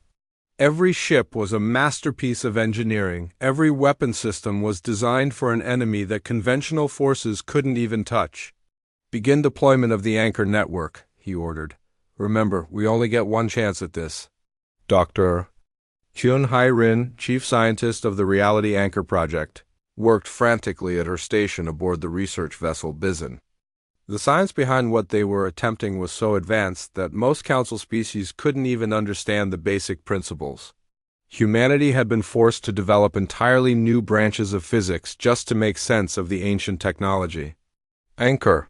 Every ship was a masterpiece of engineering. Every weapon system was designed for an enemy that conventional forces couldn't even touch. Begin deployment of the anchor network, he ordered. Remember, we only get one chance at this. Dr. Hyun Hai-rin, chief scientist of the Reality Anchor Project, worked frantically at her station aboard the research vessel Bizon. The science behind what they were attempting was so advanced that most council species couldn't even understand the basic principles. Humanity had been forced to develop entirely new branches of physics just to make sense of the ancient technology. Anchor.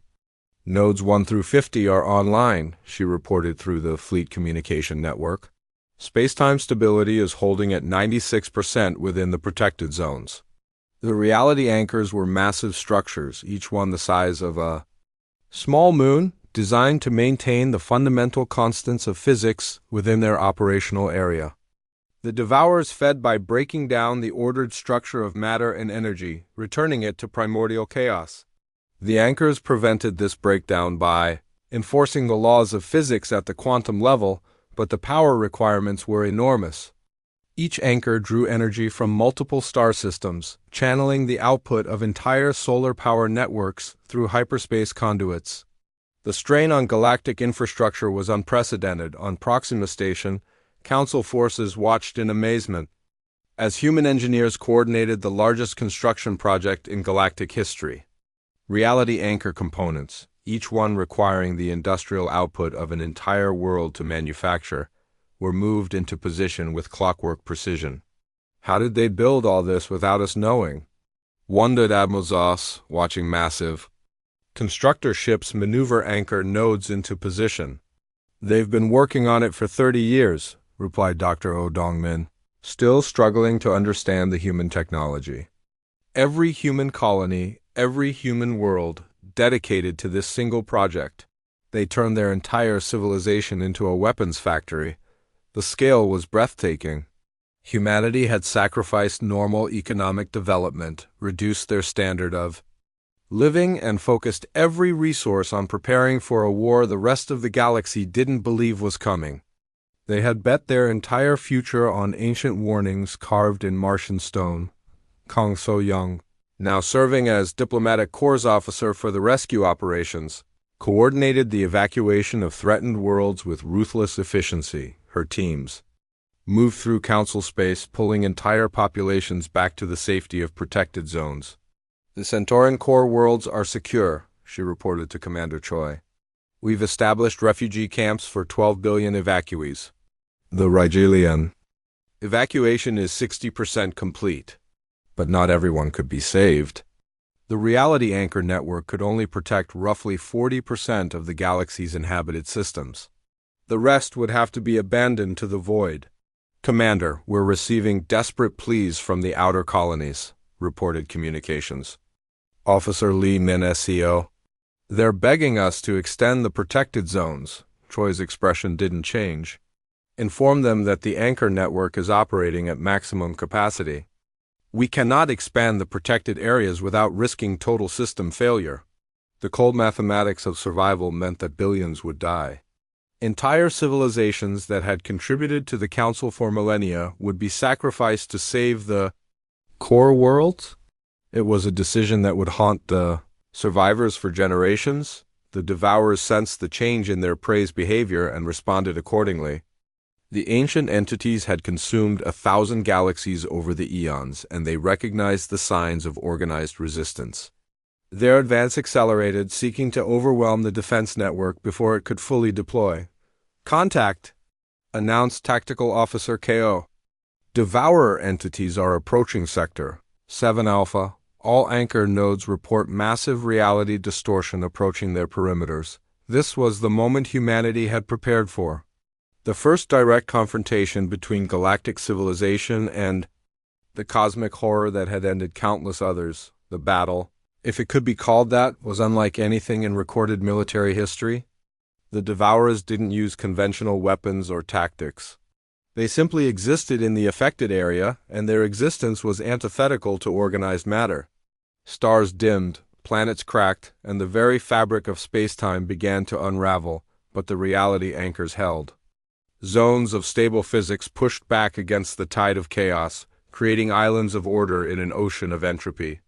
Nodes 1 through 50 are online, she reported through the fleet communication network. Space-time stability is holding at 96% within the protected zones. The reality anchors were massive structures, each one the size of a small moon, designed to maintain the fundamental constants of physics within their operational area. The Devourers fed by breaking down the ordered structure of matter and energy, returning it to primordial chaos. The anchors prevented this breakdown by enforcing the laws of physics at the quantum level, but the power requirements were enormous. Each anchor drew energy from multiple star systems, channeling the output of entire solar power networks through hyperspace conduits. The strain on galactic infrastructure was unprecedented. On Proxima Station, Council forces watched in amazement as human engineers coordinated the largest construction project in galactic history. Reality anchor components, each one requiring the industrial output of an entire world to manufacture, were moved into position with clockwork precision. How did they build all this without us knowing? wondered Admiral Zoss, watching massive constructor ships maneuver anchor nodes into position. They've been working on it for 30 years, replied Dr. Oh Dong-min, still struggling to understand the human technology. Every human colony, every human world, dedicated to this single project. They turned their entire civilization into a weapons factory. The scale was breathtaking. Humanity had sacrificed normal economic development, reduced their standard of living, and focused every resource on preparing for a war the rest of the galaxy didn't believe was coming. They had bet their entire future on ancient warnings carved in Martian stone. Kang So-young, now serving as diplomatic corps officer for the rescue operations, coordinated the evacuation of threatened worlds with ruthless efficiency. Her teams moved through council space, pulling entire populations back to the safety of protected zones. The Centauran core worlds are secure, she reported to Commander Choi. We've established refugee camps for 12 billion evacuees. The Rigelian evacuation is 60% complete. But not everyone could be saved. The reality anchor network could only protect roughly 40% of the galaxy's inhabited systems. The rest would have to be abandoned to the void. Commander, we're receiving desperate pleas from the outer colonies, reported communications. Officer Lee Min SEO. They're begging us to extend the protected zones. Troy's expression didn't change. Inform them that the anchor network is operating at maximum capacity. We cannot expand the protected areas without risking total system failure. The cold mathematics of survival meant that billions would die. Entire civilizations that had contributed to the Council for millennia would be sacrificed to save the core worlds? It was a decision that would haunt the survivors for generations. The Devourers sensed the change in their prey's behavior and responded accordingly. The ancient entities had consumed 1,000 galaxies over the eons, and they recognized the signs of organized resistance. Their advance accelerated, seeking to overwhelm the defense network before it could fully deploy. Contact, announced Tactical Officer KO. Devourer entities are approaching Sector 7 Alpha. All anchor nodes report massive reality distortion approaching their perimeters. This was the moment humanity had prepared for. The first direct confrontation between galactic civilization and the cosmic horror that had ended countless others. The battle, if it could be called that, was unlike anything in recorded military history. The Devourers didn't use conventional weapons or tactics. They simply existed in the affected area, and their existence was antithetical to organized matter. Stars dimmed, planets cracked, and the very fabric of space-time began to unravel, but the reality anchors held. Zones of stable physics pushed back against the tide of chaos, creating islands of order in an ocean of entropy.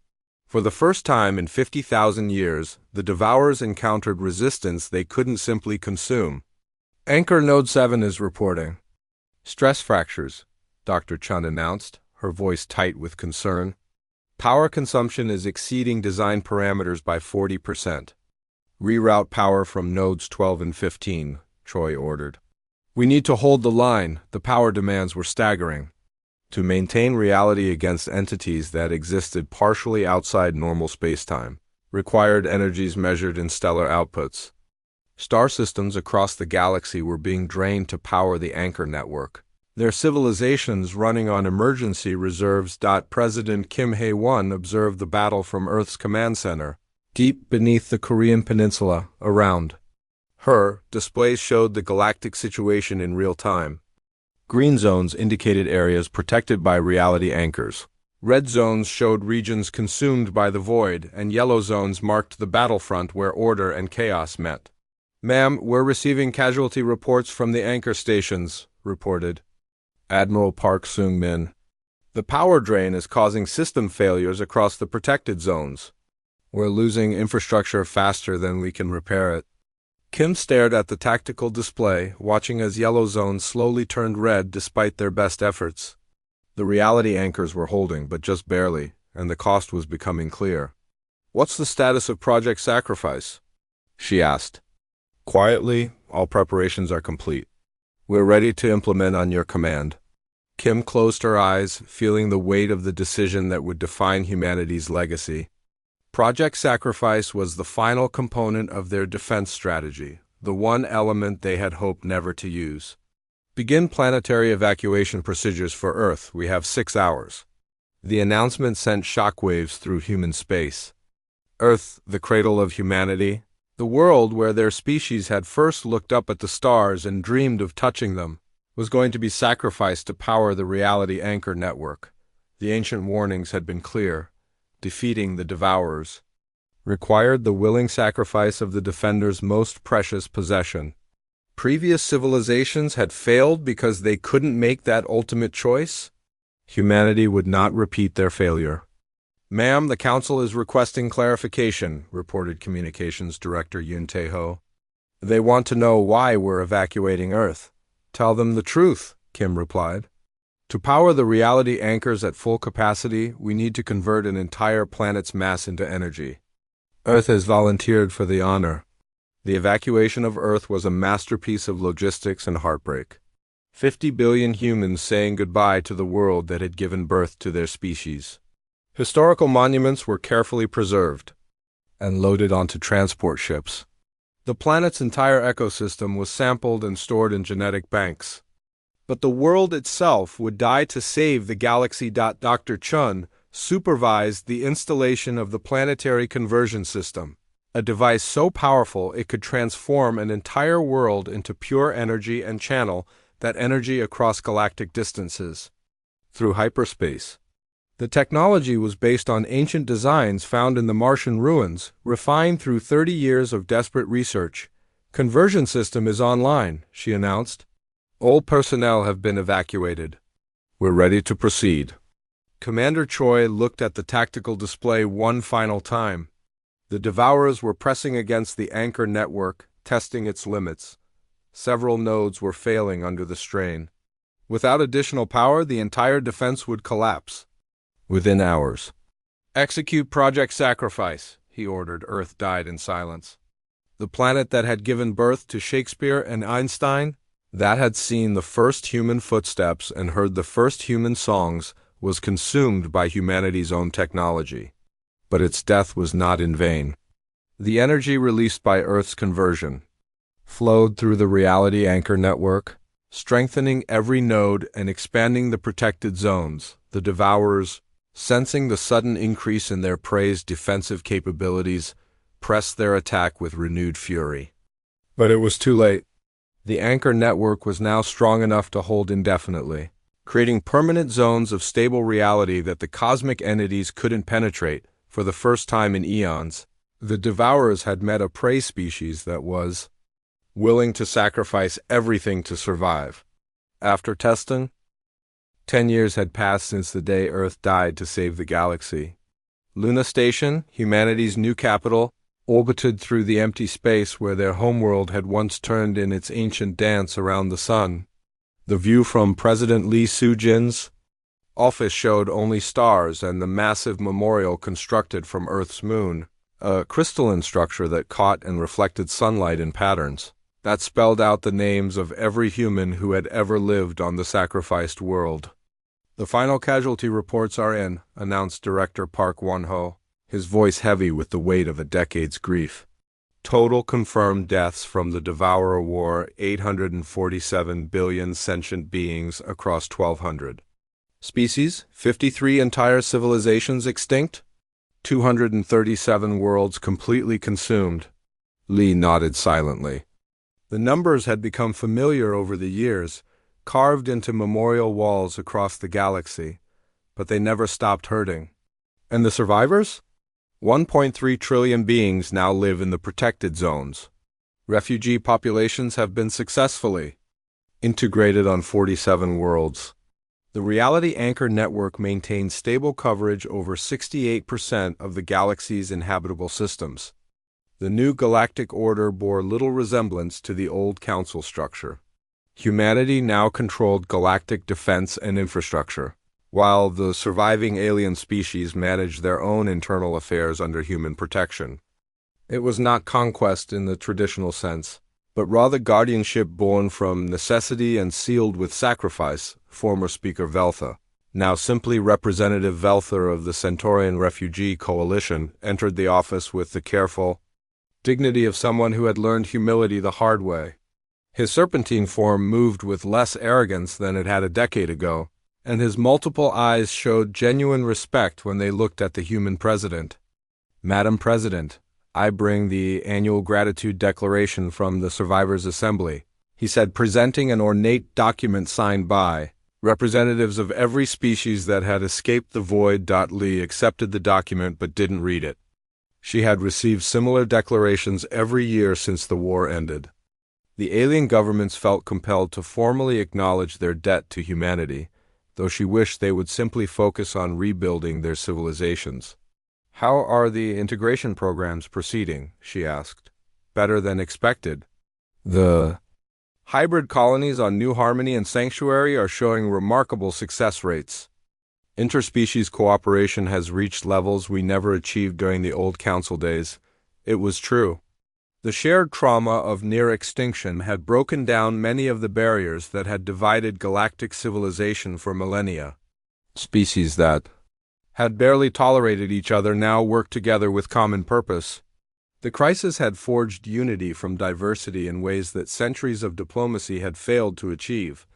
For the first time in 50,000 years, the Devourers encountered resistance they couldn't simply consume. Anchor Node 7 is reporting stress fractures, Dr. Chun announced, her voice tight with concern. Power consumption is exceeding design parameters by 40%. Reroute power from nodes 12 and 15, Troy ordered. We need to hold the line. The power demands were staggering. To maintain reality against entities that existed partially outside normal spacetime, required energies measured in stellar outputs. Star systems across the galaxy were being drained to power the anchor network. Their civilizations running on emergency reserves. President Kim Hae-won observed the battle from Earth's command center, deep beneath the Korean peninsula, around her. Displays showed the galactic situation in real time. Green zones indicated areas protected by reality anchors. Red zones showed regions consumed by the void, and yellow zones marked the battlefront where order and chaos met. Ma'am, we're receiving casualty reports from the anchor stations, reported Admiral Park Seung-min. The power drain is causing system failures across the protected zones. We're losing infrastructure faster than we can repair it. Kim stared at the tactical display, watching as yellow zones slowly turned red despite their best efforts. The reality anchors were holding, but just barely, and the cost was becoming clear. What's the status of Project Sacrifice? She asked. Quietly, all preparations are complete. We're ready to implement on your command. Kim closed her eyes, feeling the weight of the decision that would define humanity's legacy. Project Sacrifice was the final component of their defense strategy, the one element they had hoped never to use. Begin planetary evacuation procedures for Earth. We have 6 hours. The announcement sent shockwaves through human space. Earth, the cradle of humanity, the world where their species had first looked up at the stars and dreamed of touching them, was going to be sacrificed to power the reality anchor network. The ancient warnings had been clear. Defeating the Devourers required the willing sacrifice of the Defender's most precious possession. Previous civilizations had failed because they couldn't make that ultimate choice. Humanity would not repeat their failure. "Ma'am, the Council is requesting clarification," reported Communications Director Yun Tae-ho. "They want to know why we're evacuating Earth." "Tell them the truth," Kim replied. "To power the reality anchors at full capacity, we need to convert an entire planet's mass into energy. Earth has volunteered for the honor." The evacuation of Earth was a masterpiece of logistics and heartbreak. 50 billion humans saying goodbye to the world that had given birth to their species. Historical monuments were carefully preserved and loaded onto transport ships. The planet's entire ecosystem was sampled and stored in genetic banks. But the world itself would die to save the galaxy. Dr. Chun supervised the installation of the planetary conversion system, a device so powerful it could transform an entire world into pure energy and channel that energy across galactic distances through hyperspace. The technology was based on ancient designs found in the Martian ruins, refined through 30 years of desperate research. "Conversion system is online," she announced. "All personnel have been evacuated. We're ready to proceed." Commander Choi looked at the tactical display one final time. The Devourers were pressing against the anchor network, testing its limits. Several nodes were failing under the strain. Without additional power, the entire defense would collapse. Within hours. "Execute Project Sacrifice," he ordered. Earth died in silence. The planet that had given birth to Shakespeare and Einstein, that had seen the first human footsteps and heard the first human songs, was consumed by humanity's own technology. But its death was not in vain. The energy released by Earth's conversion flowed through the reality anchor network, strengthening every node and expanding the protected zones. The Devourers, sensing the sudden increase in their prey's defensive capabilities, pressed their attack with renewed fury. But it was too late. The anchor network was now strong enough to hold indefinitely, creating permanent zones of stable reality that the cosmic entities couldn't penetrate. For the first time in eons, the Devourers had met a prey species that was willing to sacrifice everything to survive. After testing, 10 years had passed since the day Earth died to save the galaxy. Luna Station, humanity's new capital, orbited through the empty space where their homeworld had once turned in its ancient dance around the sun. The view from President Lee Soo-jin's office showed only stars and the massive memorial constructed from Earth's moon, a crystalline structure that caught and reflected sunlight in patterns that spelled out the names of every human who had ever lived on the sacrificed world. "The final casualty reports are in," announced Director Park Won-ho, his voice heavy with the weight of a decade's grief. "Total confirmed deaths from the Devourer War: 847 billion sentient beings across 1,200. Species: 53 entire civilizations extinct, 237 worlds completely consumed." Lee nodded silently. The numbers had become familiar over the years, carved into memorial walls across the galaxy, but they never stopped hurting. And the survivors? 1.3 trillion beings now live in the protected zones. Refugee populations have been successfully integrated on 47 worlds. The Reality Anchor Network maintains stable coverage over 68% of the galaxy's inhabitable systems. The new galactic order bore little resemblance to the old council structure. Humanity now controlled galactic defense and infrastructure, while the surviving alien species managed their own internal affairs under human protection. It was not conquest in the traditional sense, but rather guardianship born from necessity and sealed with sacrifice former Speaker Veltha, now simply Representative Veltha of the Centaurian Refugee Coalition, entered the office with the careful dignity of someone who had learned humility the hard way. His serpentine form moved with less arrogance than it had a decade ago, and his multiple eyes showed genuine respect when they looked at the human president. "Madam President, I bring the annual gratitude declaration from the Survivors' Assembly," he said, presenting an ornate document signed by representatives of every species that had escaped the void. Lee accepted the document but didn't read it. She had received similar declarations every year since the war ended. The alien governments felt compelled to formally acknowledge their debt to humanity, though she wished they would simply focus on rebuilding their civilizations. "How are the integration programs proceeding?" she asked. "Better than expected. The hybrid colonies on New Harmony and Sanctuary are showing remarkable success rates. Interspecies cooperation has reached levels we never achieved during the old council days." It was true. The shared trauma of near extinction had broken down many of the barriers that had divided galactic civilization for millennia. Species that had barely tolerated each other now worked together with common purpose. The crisis had forged unity from diversity in ways that centuries of diplomacy had failed to achieve.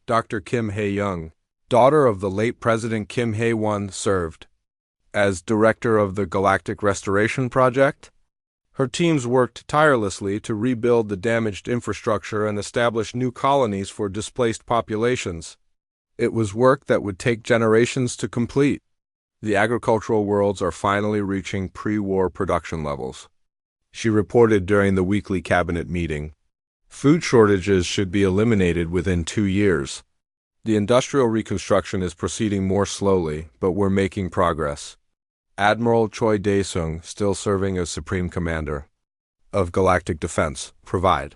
Dr. Kim Hae-young, daughter of the late President Kim Hae-won, served as director of the Galactic Restoration Project. Her teams worked tirelessly to rebuild the damaged infrastructure and establish new colonies for displaced populations. It was work that would take generations to complete. The agricultural worlds are finally reaching pre-war production levels, she reported during the weekly cabinet meeting. Food shortages should be eliminated within 2 years. The industrial reconstruction is proceeding more slowly, but we're making progress. Admiral Choi Dae-sung, still serving as Supreme Commander of Galactic Defense, provide